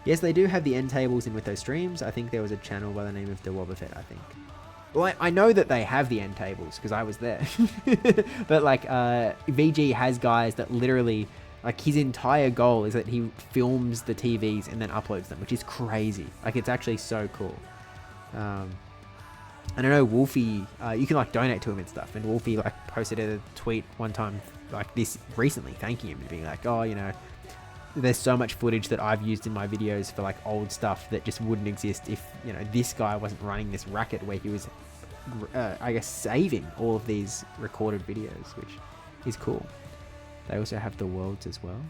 Yes, they do have the end tables in with those streams. I think there was a channel by the name of DeWobbuffet, I think. Well, I know that they have the end tables because I was there. But like, VG has guys that literally, like his entire goal is that he films the TVs and then uploads them, which is crazy. Like it's actually so cool. I don't know, Wolfie, you can like donate to him and stuff. And Wolfie like posted a tweet one time like this recently, thanking him and being like, oh, you know, there's so much footage that I've used in my videos for like old stuff that just wouldn't exist if, you know, this guy wasn't running this racket where he was, I guess, saving all of these recorded videos, which is cool. They also have the worlds as well.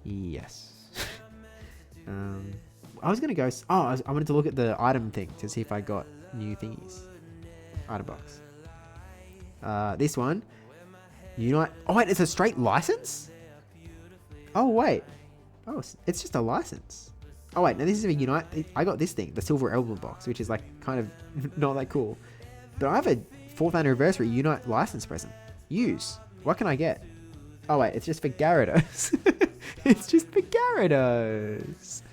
Yes. I was going to go... I wanted to look at the item thing to see if I got new thingies. Item box. This one. Unite... Oh, wait, it's a straight license? Oh, wait. Oh, it's just a license. Oh, wait, now this is a Unite... I got this thing, the Silver Emblem box, which is, like, kind of not that cool. But I have a 4th anniversary Unite license present. Use. What can I get? Oh, wait, it's just for Gyarados. It's just for Gyarados.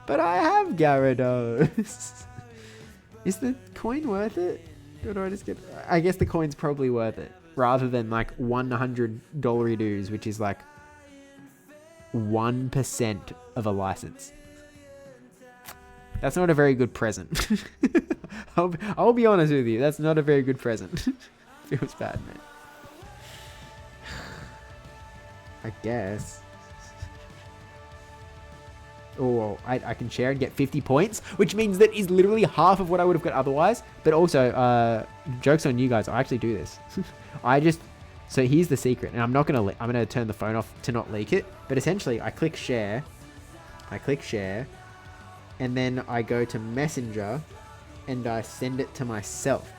But I have Gyarados. Is the coin worth it? Or do I just get... I guess the coin's probably worth it. Rather than like $100 dues, which is like 1% of a license. That's not a very good present. I'll be honest with you. That's not a very good present. Feels bad, man. I guess. Oh, well, I can share and get 50 points, which means that is literally half of what I would have got otherwise. But also, joke's on you guys. I actually do this. So here's the secret, and I'm gonna turn the phone off to not leak it. But essentially, I click share, and then I go to Messenger, and I send it to myself.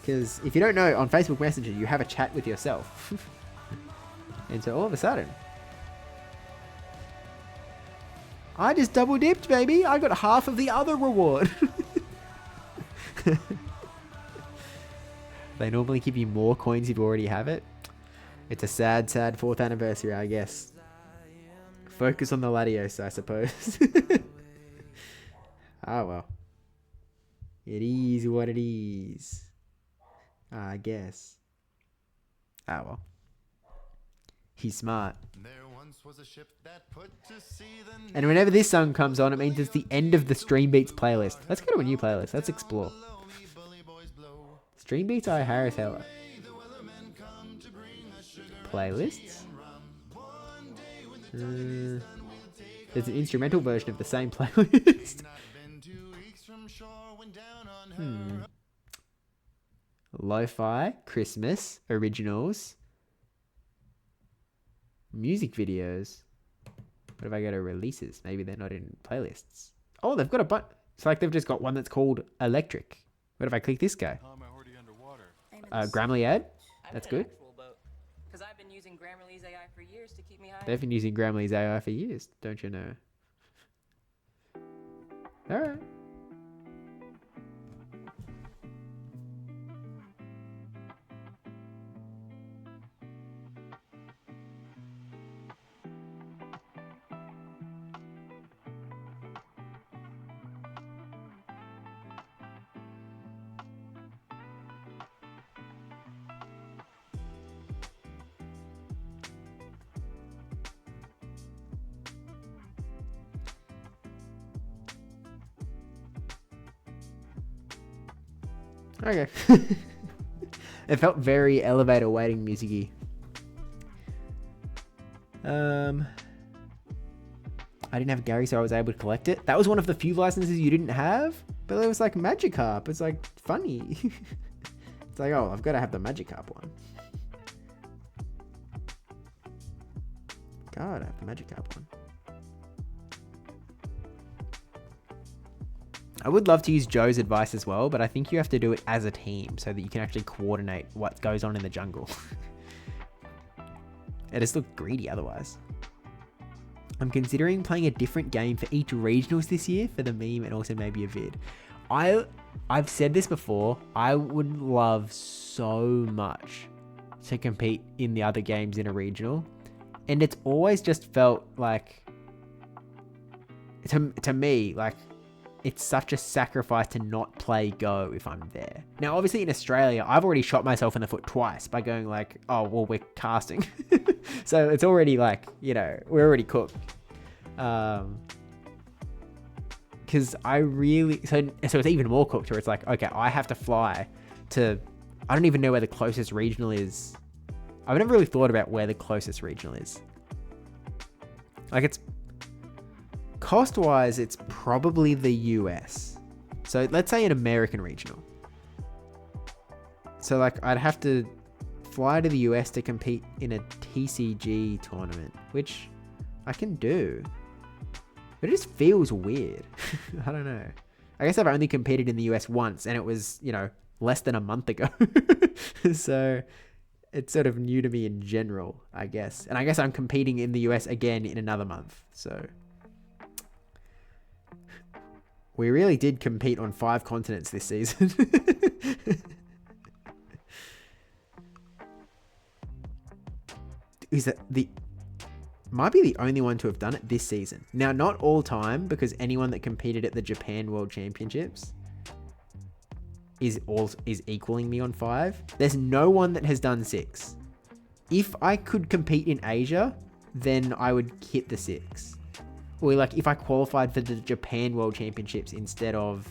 Because if you don't know, on Facebook Messenger, you have a chat with yourself. And so all of a sudden, I just double dipped, baby. I got half of the other reward. They normally give you more coins if you already have it. It's a sad, sad 4th anniversary, I guess. Focus on the Latios, I suppose. Oh, well. It is what it is. I guess. Oh, well. He's smart. And whenever this song comes on, it means it's the end of the Stream Beats playlist. Let's go to a new playlist. Let's explore. Stream Beats I Harris Heller. Playlists? There's an instrumental version of the same playlist. Lo-fi, Christmas, originals, music videos. What if I go to releases? Maybe they're not in playlists. Oh, they've got a bunch. It's like they've just got one that's called Electric. What if I click this guy? Grammarly ad? That's good. I've been using Grammarly's AI for years to keep me high. They've been using Grammarly's AI for years, don't you know? Alright. Okay. It felt very elevator waiting music-y. I didn't have Gary, so I was able to collect it. That was one of the few licenses you didn't have, but it was like Magikarp. It's like funny. It's like, oh, I've got to have the Magikarp one. God, I have the Magikarp one. I would love to use Joe's advice as well, but I think you have to do it as a team so that you can actually coordinate what goes on in the jungle. It just looked greedy otherwise. I'm considering playing a different game for each regionals this year for the meme and also maybe a vid. I've said this before, I would love so much to compete in the other games in a regional. And it's always just felt like, to me, like, it's such a sacrifice to not play Go if I'm there. Now, obviously in Australia, I've already shot myself in the foot twice by going like, oh, well, we're casting. So it's already like, you know, we're already cooked. Because I really, so it's even more cooked where it's like, okay, I have to fly to, I don't even know where the closest regional is. I've never really thought about where the closest regional is. Like it's, cost-wise, it's probably the US. So let's say an American regional. So like I'd have to fly to the US to compete in a TCG tournament, which I can do. But it just feels weird. I don't know. I guess I've only competed in the US once and it was, you know, less than a month ago. So it's sort of new to me in general, I guess. And I guess I'm competing in the US again in another month. So we really did compete on 5 continents this season. Is that might be the only one to have done it this season. Now, not all time, because anyone that competed at the Japan World Championships is equaling me on 5. There's no one that has done 6. If I could compete in Asia, then I would hit the 6. Or like if I qualified for the Japan World Championships instead of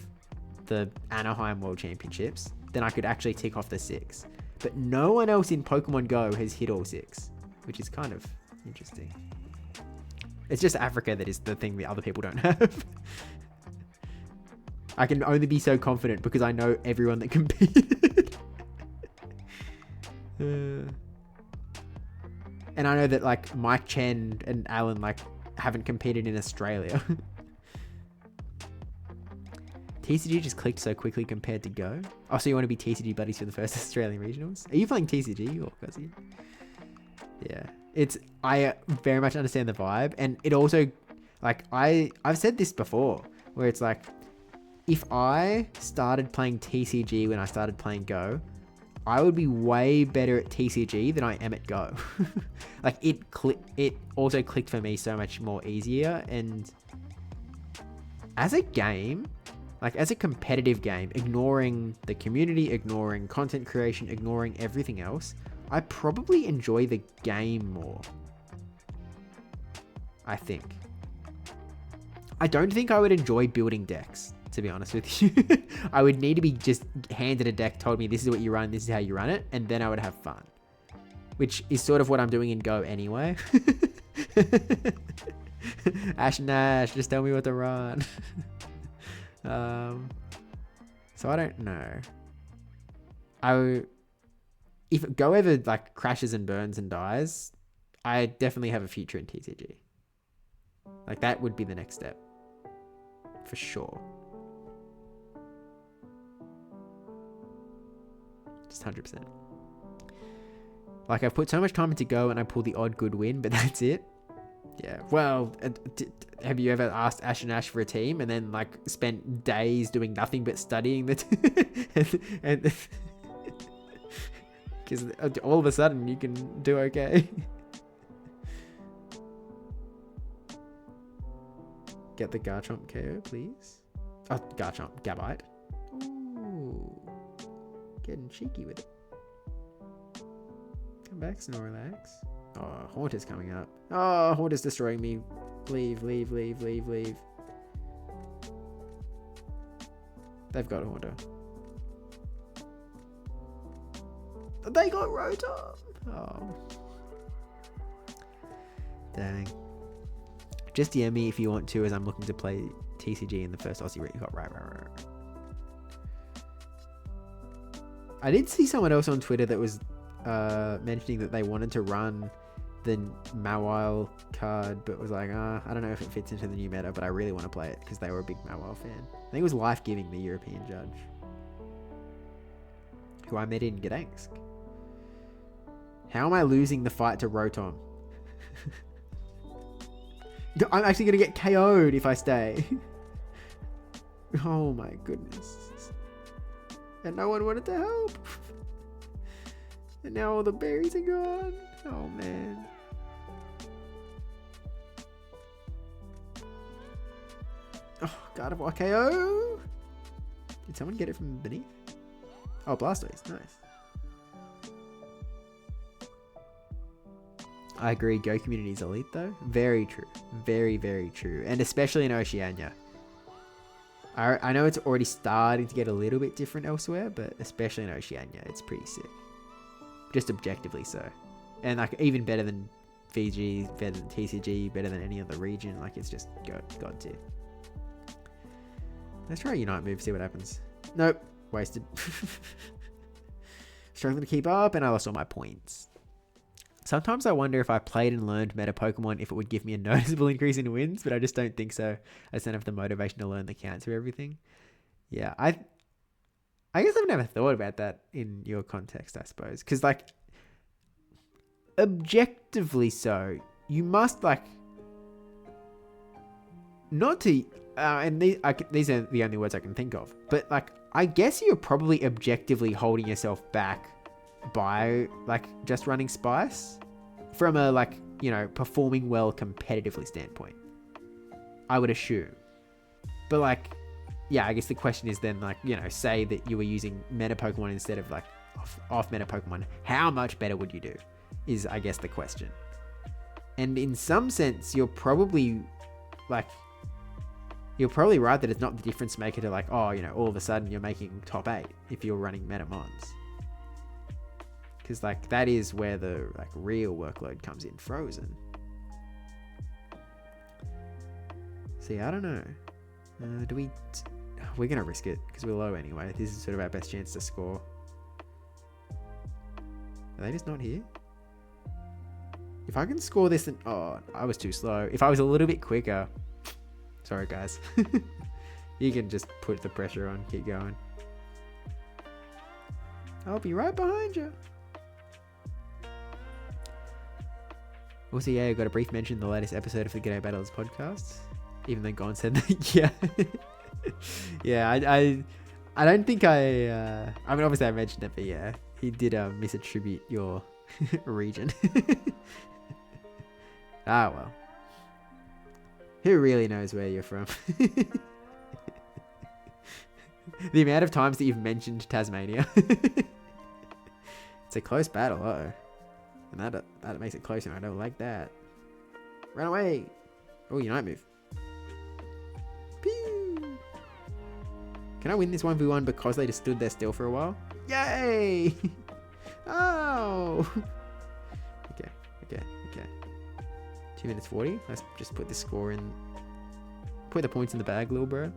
the Anaheim World Championships, then I could actually tick off the 6. But no one else in Pokemon Go has hit all 6, which is kind of interesting. It's just Africa that is the thing that other people don't have. I can only be so confident because I know everyone that competed. And I know that like Mike Chen and Alan like haven't competed in Australia. TCG just clicked so quickly compared to Go. Oh, so you want to be TCG buddies for the first Australian regionals? Are you playing TCG or Fuzzy? Yeah. I very much understand the vibe, and it also, Like I've said this before, where it's like, if I started playing TCG when I started playing Go, I would be way better at TCG than I am at Go. Like it also clicked for me so much more easier. And as a game, like as a competitive game, ignoring the community, ignoring content creation, ignoring everything else, I probably enjoy the game more. I think. I don't think I would enjoy building decks, to be honest with you. I would need to be just handed a deck, told me this is what you run, this is how you run it, and then I would have fun. Which is sort of what I'm doing in Go anyway. Ash and Nash, just tell me what to run. So I don't know. If Go ever like crashes and burns and dies, I definitely have a future in TCG. Like that would be the next step. For sure. Just 100%. Like I've put so much time into Go and I pull the odd good win, but that's it. Yeah. Well, have you ever asked Ash and Ash for a team and then like spent days doing nothing but studying and because all of a sudden you can do okay. Get the Garchomp KO, please. Oh, Garchomp, Gabite. Ooh, getting cheeky with it. Come back, Snorlax. Oh, Haunt is coming up. Oh, Haunt is destroying me. Leave, leave, leave, leave, leave. They've got Haunter. They got Rotom. Oh. Dang. Just DM me if you want to, as I'm looking to play TCG in the first Aussie Recon. Right. I did see someone else on Twitter that was mentioning that they wanted to run the Mawile card, but was like, I don't know if it fits into the new meta, but I really want to play it because they were a big Mawile fan. I think it was Life Giving, the European judge, who I met in Gdansk. How am I losing the fight to Rotom? I'm actually going to get KO'd if I stay. Oh my goodness. And no one wanted to help. And now all the berries are gone. Oh man. Oh, God of War KO. Did someone get it from beneath? Oh, Blastoise. Nice. I agree. Go community is elite though. Very true. Very, very true. And especially in Oceania. I know it's already starting to get a little bit different elsewhere, but especially in Oceania, it's pretty sick. Just objectively so. And like even better than Fiji, better than TCG, better than any other region. Like it's just God tier. Let's try a Unite move, see what happens. Nope. Wasted. Struggling to keep up and I lost all my points. Sometimes I wonder if I played and learned meta Pokemon if it would give me a noticeable increase in wins, but I just don't think so. I just don't have the motivation to learn the counts for everything. Yeah, I guess I've never thought about that in your context, I suppose. Because, like, objectively so, you must, like, not to... and these are the only words I can think of. But, like, I guess you're probably objectively holding yourself back by like just running Spice from a like, you know, performing well competitively standpoint, I would assume. But like, yeah, I guess the question is then like, you know, say that you were using meta Pokemon instead of like off meta Pokemon, how much better would you do is I guess the question. And in some sense you're probably right that it's not the difference maker to like, oh, you know, all of a sudden you're making top 8 if you're running meta mons. Because, like, that is where the, like, real workload comes in. Frozen. See, I don't know. We're going to risk it, because we're low anyway. This is sort of our best chance to score. Are they just not here? If I can score this, then... Oh, I was too slow. If I was a little bit quicker... Sorry, guys. You can just put the pressure on. Keep going. I'll be right behind you. Also, yeah, I got a brief mention in the latest episode of the G'day Battles podcast. Even though Gon said that, yeah. Yeah, I don't think I mean, obviously I mentioned it, but yeah, he did misattribute your region. Ah, well. Who really knows where you're from? The amount of times that you've mentioned Tasmania. It's a close battle, uh-oh. And that makes it closer, and I don't like that. Run away! Oh, Unite move. Pew! Can I win this 1v1 because they just stood there still for a while? Yay! Oh! Okay. 2 minutes 40. Let's just put the score in. Put the points in the bag, little bro.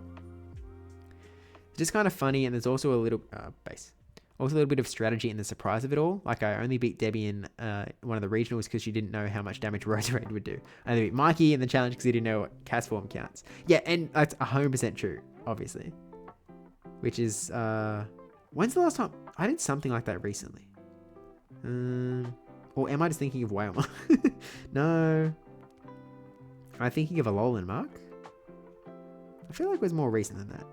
It's just kind of funny, and there's also a little base. Also a little bit of strategy in the surprise of it all. Like, I only beat Debbie in one of the regionals because she didn't know how much damage Roserade would do. I only beat Mikey in the challenge because he didn't know what cast form counts. Yeah, and that's 100% true, obviously. Which is, when's the last time? I did something like that recently. Or am I just thinking of Wailmer? No. Am I thinking of a Alolan Mark? I feel like it was more recent than that.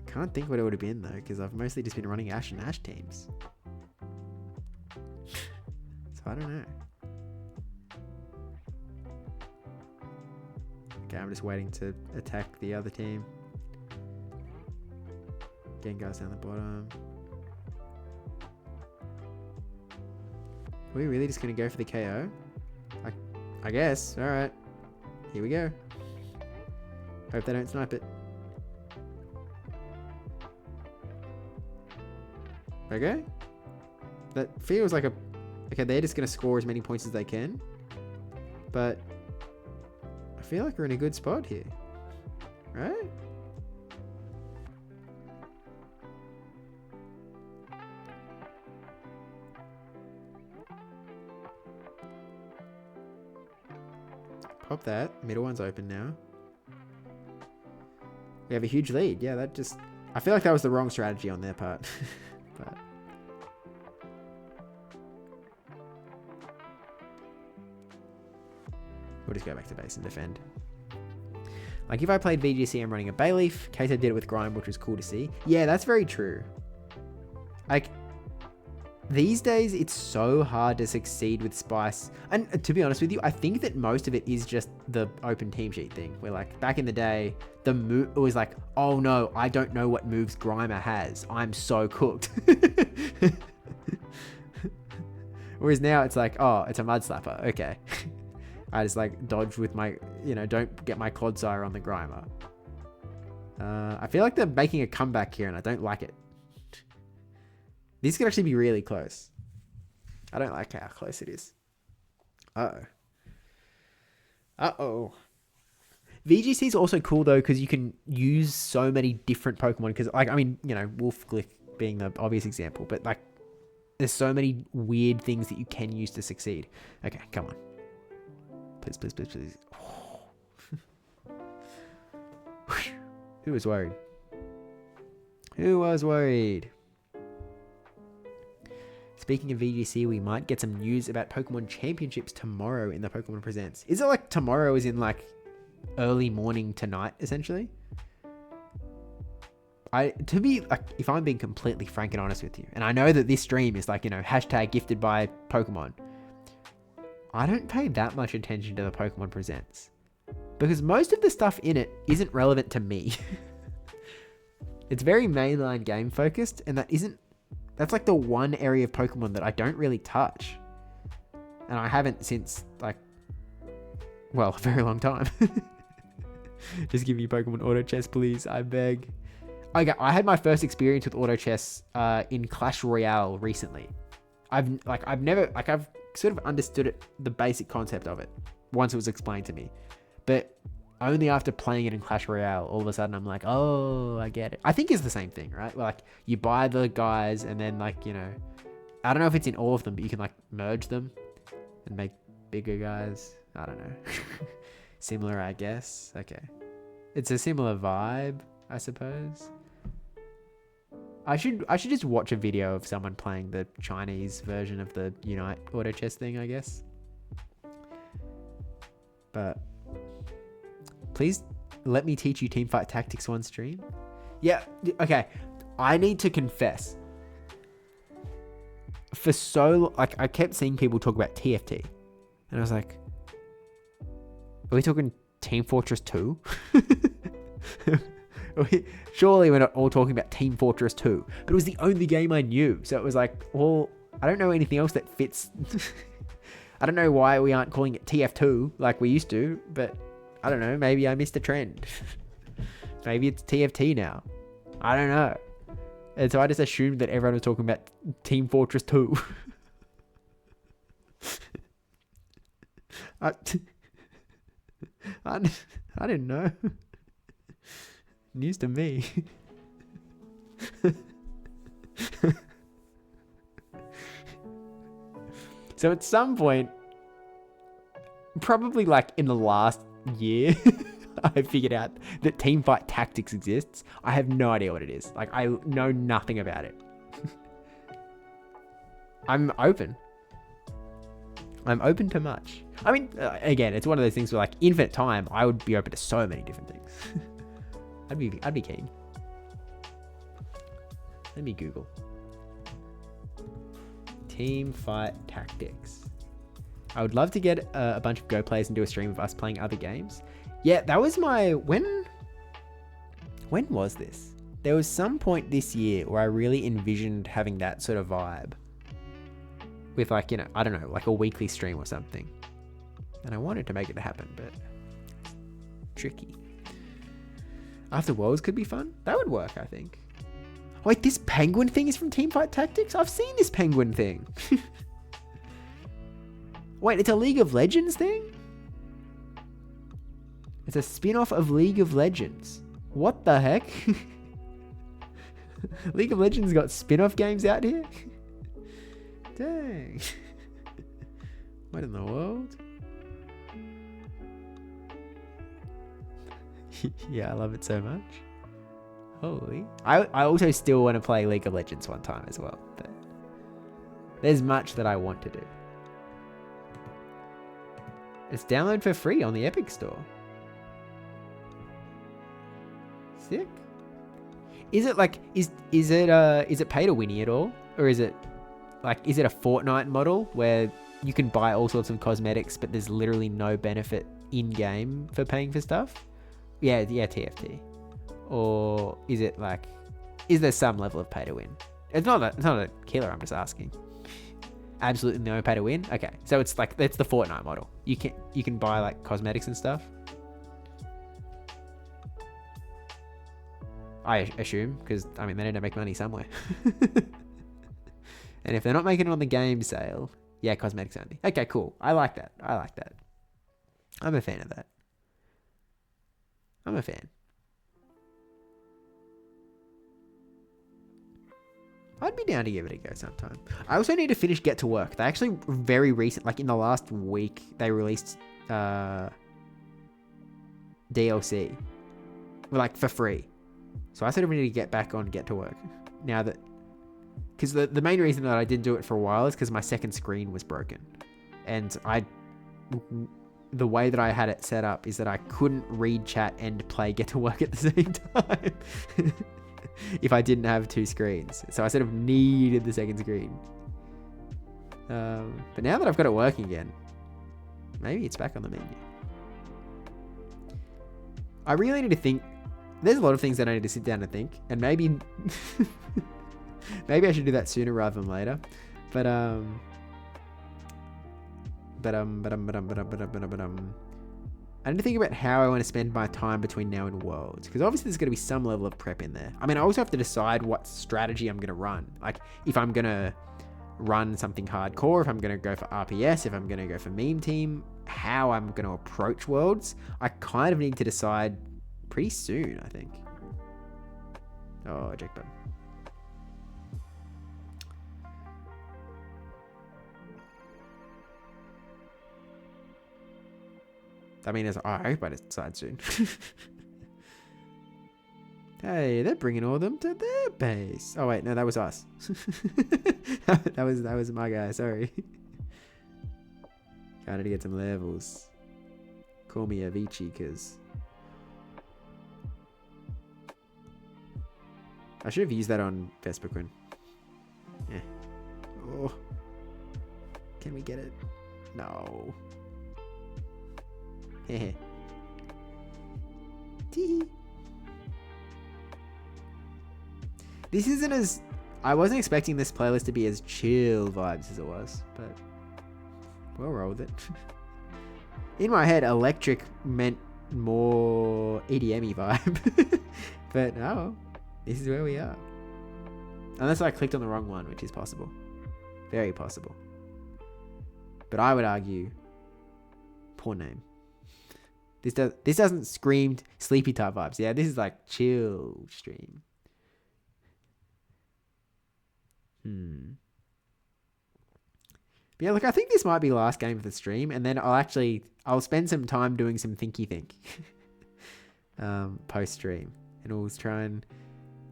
Can't think what it would have been though, because I've mostly just been running Ash and Ash teams. So I don't know. Okay, I'm just waiting to attack the other team. Gengar's down the bottom. Are we really just going to go for the KO? I guess. Alright. Here we go. Hope they don't snipe it. Okay. That feels like a... Okay, they're just going to score as many points as they can. But... I feel like we're in a good spot here. Right? Pop that. Middle one's open now. We have a huge lead. Yeah, that just... I feel like that was the wrong strategy on their part. But... we'll just go back to base and defend. Like, if I played VGC, I'm running a Bayleaf. Kato did it with Grime, which was cool to see. Yeah, that's very true. Like... these days, it's so hard to succeed with Spice. And to be honest with you, I think that most of it is just the open team sheet thing. Where, like, back in the day, it was like, oh no, I don't know what moves Grimer has. I'm so cooked. Whereas now it's like, oh, it's a Mud Slapper. Okay. I just, like, dodge with my, don't get my Clodsire on the Grimer. I feel like they're making a comeback here, and I don't like it. This could actually be really close. I don't like how close it is. Uh-oh. VGC is also cool, though, because you can use so many different Pokemon. Because, like, I mean, Wolfglick being the obvious example. But, like, there's so many weird things that you can use to succeed. Okay, come on. Please, please, please, please. Who was worried? Who was worried? Speaking of VGC, we might get some news about Pokemon Championships tomorrow in the Pokemon Presents. Is it like tomorrow is in like early morning tonight, essentially? To me, like, if I'm being completely frank and honest with you, and I know that this stream is like, hashtag gifted by Pokemon, I don't pay that much attention to the Pokemon Presents. Because most of the stuff in it isn't relevant to me. It's very mainline game focused, and that's like the one area of Pokemon that I don't really touch. And I haven't since, like, well, a very long time. Just give me Pokemon Auto Chess, please. I beg. Okay, I had my first experience with Auto Chess in Clash Royale recently. I've sort of understood the basic concept of it once it was explained to me. But only after playing it in Clash Royale, all of a sudden I'm like, oh, I get it. I think it's the same thing, right? Like, you buy the guys and then, like, I don't know if it's in all of them, but you can, like, merge them and make bigger guys. I don't know. Similar, I guess. Okay. It's a similar vibe, I suppose. I should just watch a video of someone playing the Chinese version of the Unite auto chess thing, I guess. But please let me teach you Teamfight Tactics one stream. Yeah, okay. I need to confess. For so like I kept seeing people talk about TFT, and I was like, are we talking Team Fortress 2? Surely we're not all talking about Team Fortress 2. But it was the only game I knew. So it was like, well, I don't know anything else that fits. I don't know why we aren't calling it TF2 like we used to. But I don't know. Maybe I missed a trend. Maybe it's TFT now. I don't know. And so I just assumed that everyone was talking about Team Fortress 2. I didn't know. News to me. So at some point, probably like in the last year, I figured out that Teamfight Tactics exists. I have no idea what it is. Like, I know nothing about it. I'm open. I'm open to much. I mean, again, it's one of those things where, like, infinite time, I would be open to so many different things. I'd be keen. Let me Google. Teamfight Tactics. I would love to get a bunch of Go players and do a stream of us playing other games. Yeah, that was my... When was this? There was some point this year where I really envisioned having that sort of vibe. With, like, you know, I don't know, like a weekly stream or something. And I wanted to make it happen, but... tricky. After Worlds could be fun. That would work, I think. Wait, this penguin thing is from Teamfight Tactics? I've seen this penguin thing. Wait, it's a League of Legends thing? It's a spin-off of League of Legends. What the heck? League of Legends got spin-off games out here? Dang. What in the world? Yeah, I love it so much. Holy. I also still want to play League of Legends one time as well. But there's much that I want to do. It's download for free on the Epic Store. Sick. Is it like is it pay to winny at all? Or is it like is it a Fortnite model where you can buy all sorts of cosmetics but there's literally no benefit in game for paying for stuff? Yeah, TFT. Or is it like is there some level of pay to win? It's not a killer, I'm just asking. Absolutely no pay to win? Okay. So it's like it's the Fortnite model. You can buy like cosmetics and stuff. I assume, because I mean they need to make money somewhere. And if they're not making it on the game sale, yeah, cosmetics only. Okay, cool. I like that. I'm a fan of that. I'm a fan. I'd be down to give it a go sometime. I also need to finish Get to Work. They actually very recent, like in the last week, they released DLC, like for free. So I sort of need to get back on Get to Work now that, because the main reason that I didn't do it for a while is because my second screen was broken, and the way that I had it set up is that I couldn't read chat and play Get to Work at the same time. If I didn't have two screens. So I sort of needed the second screen. But now that I've got it working again, maybe it's back on the menu. I really need to think. There's a lot of things that I need to sit down and think. And maybe maybe I should do that sooner rather than later. But I need to think about how I want to spend my time between now and Worlds. Because obviously there's going to be some level of prep in there. I mean, I also have to decide what strategy I'm going to run. Like, if I'm going to run something hardcore, if I'm going to go for RPS, if I'm going to go for meme team, how I'm going to approach Worlds, I kind of need to decide pretty soon, I think. Oh, eject button. I mean, I hope I decide soon. Hey, they're bringing all of them to their base. Oh wait, no, that was us. that was my guy. Sorry. Gotta get some levels. Call me Avicii, cause I should have used that on Vesperquin. Yeah. Oh. Can we get it? No. Heh. Tee. This isn't as... I wasn't expecting this playlist to be as chill vibes as it was, but we'll roll with it. In my head, electric meant more EDM-y vibe. But no, this is where we are. Unless I clicked on the wrong one, which is possible. Very possible. But I would argue, poor name. This doesn't scream sleepy type vibes. Yeah, this is like chill stream. But yeah, look, I think this might be last game of the stream, and then I'll spend some time doing some thinky think post stream, and we'll try and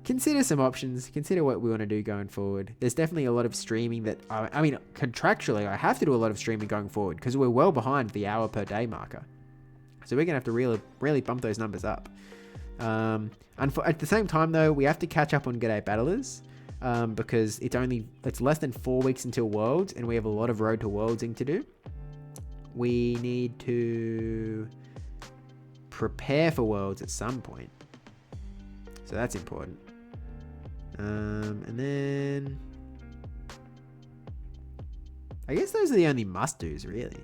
consider some options, consider what we want to do going forward. There's definitely a lot of streaming that I mean, contractually, I have to do a lot of streaming going forward because we're well behind the hour per day marker, so we're gonna have to really bump those numbers up. And at the same time, though, we have to catch up on G'day Battlers. Because it's less than 4 weeks until Worlds, and we have a lot of Road to Worldsing to do. We need to prepare for Worlds at some point, so that's important. And then I guess those are the only must-dos, really.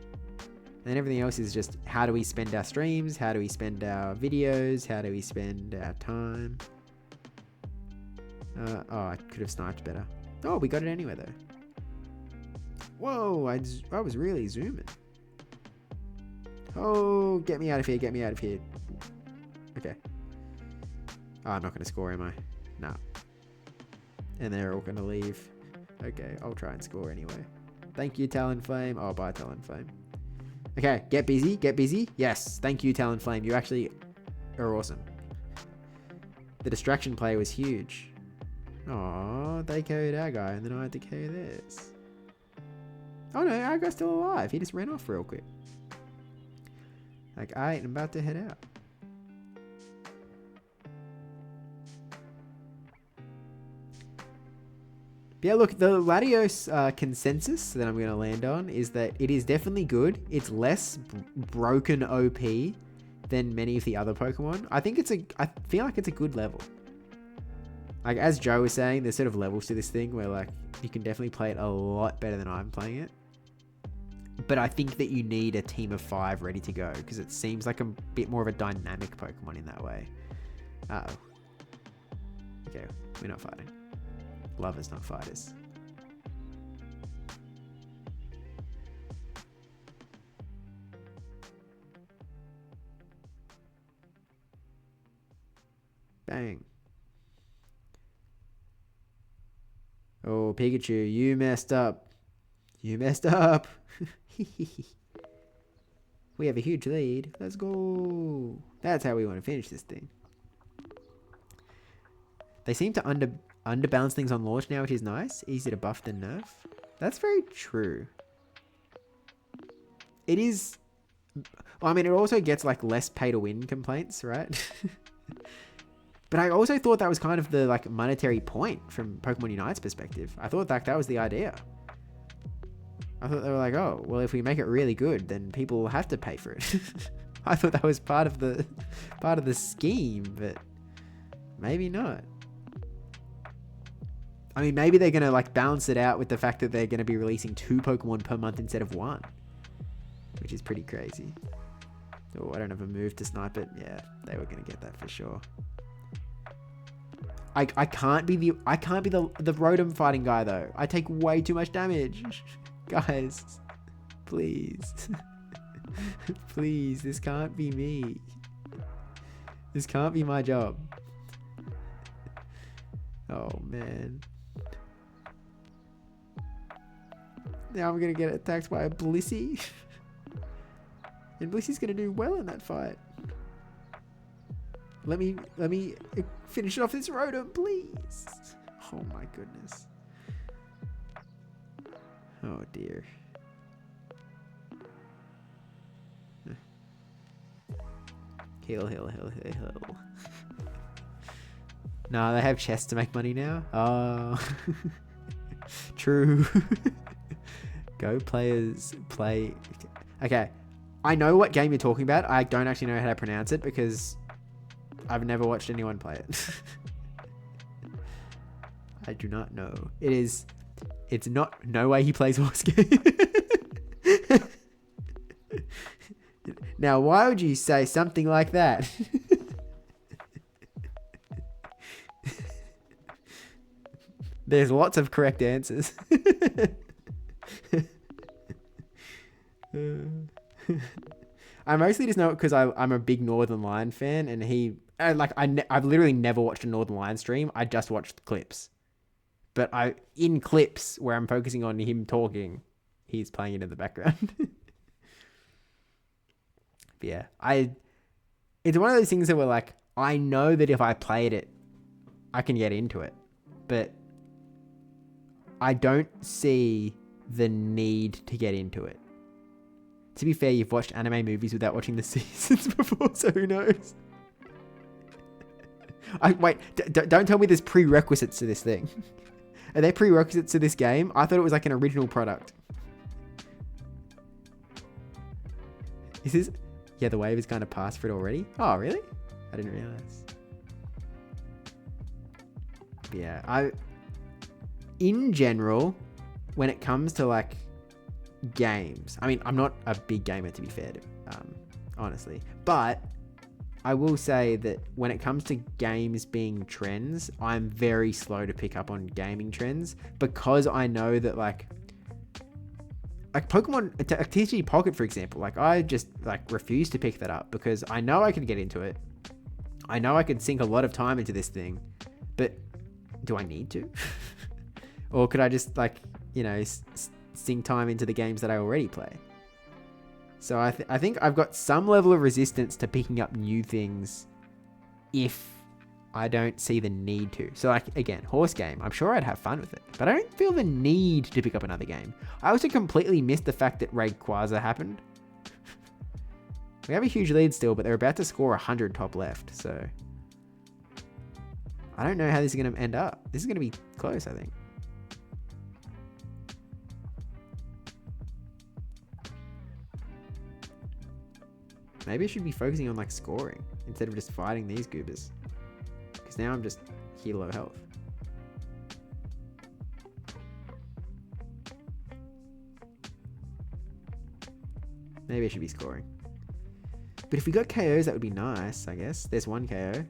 And everything else is just how do we spend our streams, how do we spend our videos, how do we spend our time. Oh, I could have sniped better. Oh, we got it anyway, though. Whoa, I was really zooming. Oh, get me out of here, get me out of here. Okay. Oh, I'm not going to score, am I? Nah. And they're all going to leave. Okay, I'll try and score anyway. Thank you, Talonflame. Oh, bye, Talonflame. Okay, get busy, get busy. Yes, thank you, Talonflame. You actually are awesome. The distraction play was huge. Oh, they carried our guy, and then I had to carry theirs. Oh no, our guy's still alive. He just ran off real quick. Like, I ain't about to head out. But yeah, look, the Latios consensus that I'm going to land on is that it is definitely good. It's less broken OP than many of the other Pokemon. I feel like it's a good level. Like, as Joe was saying, there's sort of levels to this thing where, like, you can definitely play it a lot better than I'm playing it. But I think that you need a team of 5 ready to go, because it seems like a bit more of a dynamic Pokemon in that way. Uh-oh. Okay, we're not fighting. Lovers, not fighters. Bang. Oh, Pikachu, you messed up. You messed up. We have a huge lead. Let's go. That's how we want to finish this thing. They seem to underbalance things on launch now, which is nice. Easy to buff than nerf. That's very true. It is... Well, I mean, it also gets, like, less pay-to-win complaints, right? But I also thought that was kind of the, like, monetary point from Pokemon Unite's perspective. I thought that was the idea. I thought they were like, oh, well, if we make it really good, then people will have to pay for it. I thought that was part of the scheme, but maybe not. I mean, maybe they're going to, like, balance it out with the fact that they're going to be releasing 2 Pokemon per month instead of 1, which is pretty crazy. Oh, I don't have a move to snipe it. Yeah, they were going to get that for sure. I can't be the Rotom fighting guy, though. I take way too much damage. Guys, please. Please, this can't be me. This can't be my job. Oh, man. Now I'm going to get attacked by a Blissey. And Blissey's going to do well in that fight. Let me finish off this rotom, please. Oh my goodness. Oh dear. Heal. No, they have chests to make money now. Oh, true. Go players play. Okay, I know what game you're talking about. I don't actually know how to pronounce it because I've never watched anyone play it. I do not know. It's not No Way He Plays Horse Game. Now, why would you say something like that? There's lots of correct answers. I mostly just know it because I'm a big Northern Lion fan, and I've literally never watched a Northern Lion stream. I just watched clips. But in clips where I'm focusing on him talking, he's playing it in the background. But yeah, it's one of those things that were like, I know that if I played it, I can get into it, but I don't see the need to get into it. To be fair, you've watched anime movies without watching the seasons before, so who knows? Don't tell me there's prerequisites to this thing. Are there prerequisites to this game? I thought it was like an original product. Is this... Yeah, the wave is kind of passed for it already. Oh, really? I didn't realize. Yeah, in general, when it comes to like games, I mean, I'm not a big gamer to be fair to, honestly, but I will say that when it comes to games being trends, I'm very slow to pick up on gaming trends because I know that like Pokemon TCG Pocket, for example, like I just like refuse to pick that up because I know I can get into it. I know I could sink a lot of time into this thing, but do I need to? Or could I just like, sink time into the games that I already play? So I think I've got some level of resistance to picking up new things if I don't see the need to. So like, again, horse game, I'm sure I'd have fun with it, but I don't feel the need to pick up another game. I also completely missed the fact that Rayquaza happened. We have a huge lead still, but they're about to score 100 top left, so I don't know how this is going to end up. This is going to be close, I think. Maybe I should be focusing on like scoring instead of just fighting these goobers. Because now I'm just here low health. Maybe I should be scoring. But if we got KOs, that would be nice, I guess. There's one KO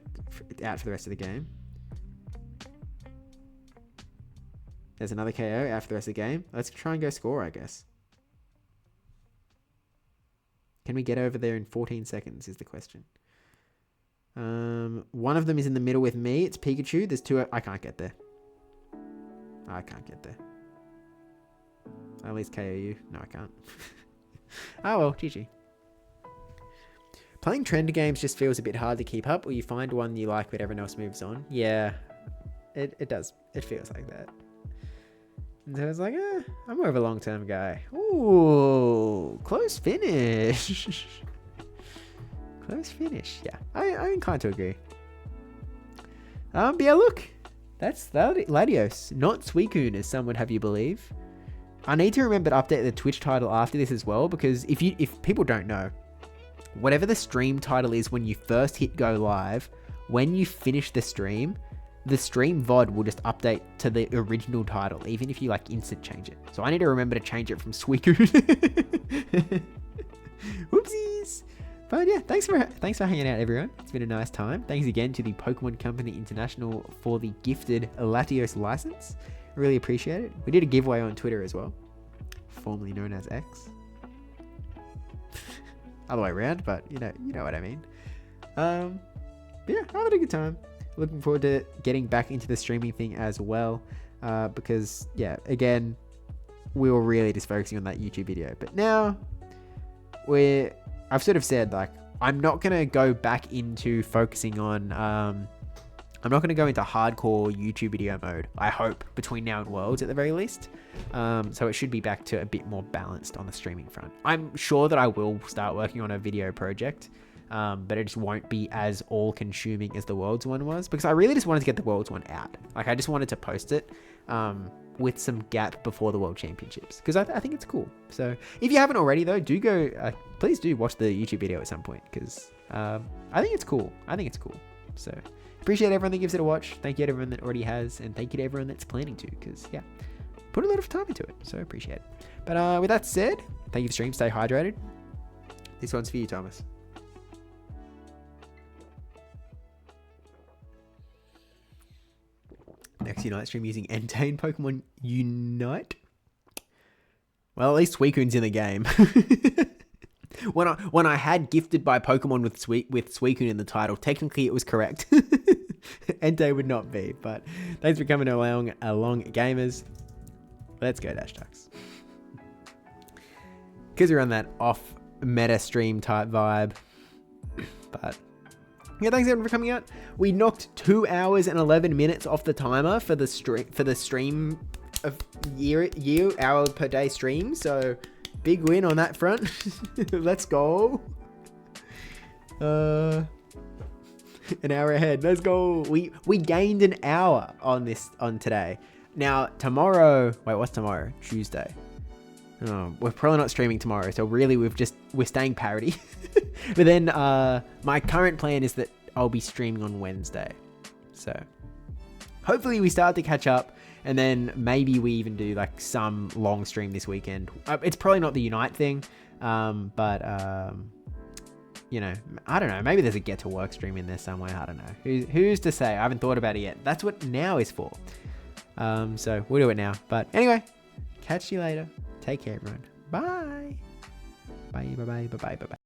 out for the rest of the game. There's another KO out for the rest of the game. Let's try and go score, I guess. Can we get over there in 14 seconds is the question. One of them is in the middle with me. It's Pikachu. There's two. I can't get there. I can't get there. I'll at least KO you. No, I can't. Oh well, GG. Playing trend games just feels a bit hard to keep up, or you find one you like but everyone else moves on. Yeah, it does. It feels like that. And so I was like, I'm more of a long-term guy. Ooh, close finish. Close finish. Yeah, I'm inclined to agree. But yeah, look. That's Latios, not Suicune, as some would have you believe. I need to remember to update the Twitch title after this as well, because if people don't know, whatever the stream title is when you first hit go live, when you finish the stream VOD will just update to the original title, even if you like instant change it. So I need to remember to change it from Suicune. Whoopsies. But yeah, thanks for hanging out, everyone. It's been a nice time. Thanks again to the Pokemon Company International for the gifted Latios license. Really appreciate it. We did a giveaway on Twitter as well, formerly known as X. Other way around, but you know what I mean. Yeah, having a good time. Looking forward to getting back into the streaming thing as well, because yeah, again, we were really just focusing on that YouTube video, but now I've sort of said like I'm not going to go back into focusing on, I'm not going to go into hardcore YouTube video mode, I hope, between now and Worlds at the very least. So it should be back to a bit more balanced on the streaming front. I'm sure that I will start working on a video project, but it just won't be as all-consuming as the Worlds one was, because I really just wanted to get the Worlds one out. Like, I just wanted to post it with some gap before the World Championships, because I think it's cool. So if you haven't already, though, do go, please do watch the YouTube video at some point, because I think it's cool. So appreciate everyone that gives it a watch. Thank you to everyone that already has, and thank you to everyone that's planning to, because, yeah, put a lot of time into it, so appreciate it. But with that said, thank you for stream. Stay hydrated. This one's for you, Thomas. Next Unite stream using Entei in Pokemon Unite. Well, at least Suicune's in the game. When I had gifted by Pokemon with Suicune in the title, technically it was correct. Entei would not be, but thanks for coming along, gamers. Let's go, Dash Ducks. Because we're on that off meta stream type vibe. But yeah, thanks everyone for coming out. We knocked 2 hours and 11 minutes off the timer for the stream of year hour per day stream. So big win on that front. Let's go. An hour ahead. Let's go. We gained an hour on today. Now tomorrow. Wait, what's tomorrow? Tuesday. Oh, we're probably not streaming tomorrow, so really we're staying parity. But then my current plan is that I'll be streaming on Wednesday. So hopefully we start to catch up, and then maybe we even do like some long stream this weekend. It's probably not the Unite thing, but you know, I don't know. Maybe there's a get to work stream in there somewhere. I don't know. Who's to say? I haven't thought about it yet. That's what now is for. So we'll do it now. But anyway, catch you later. Take care, everyone. Bye. Bye.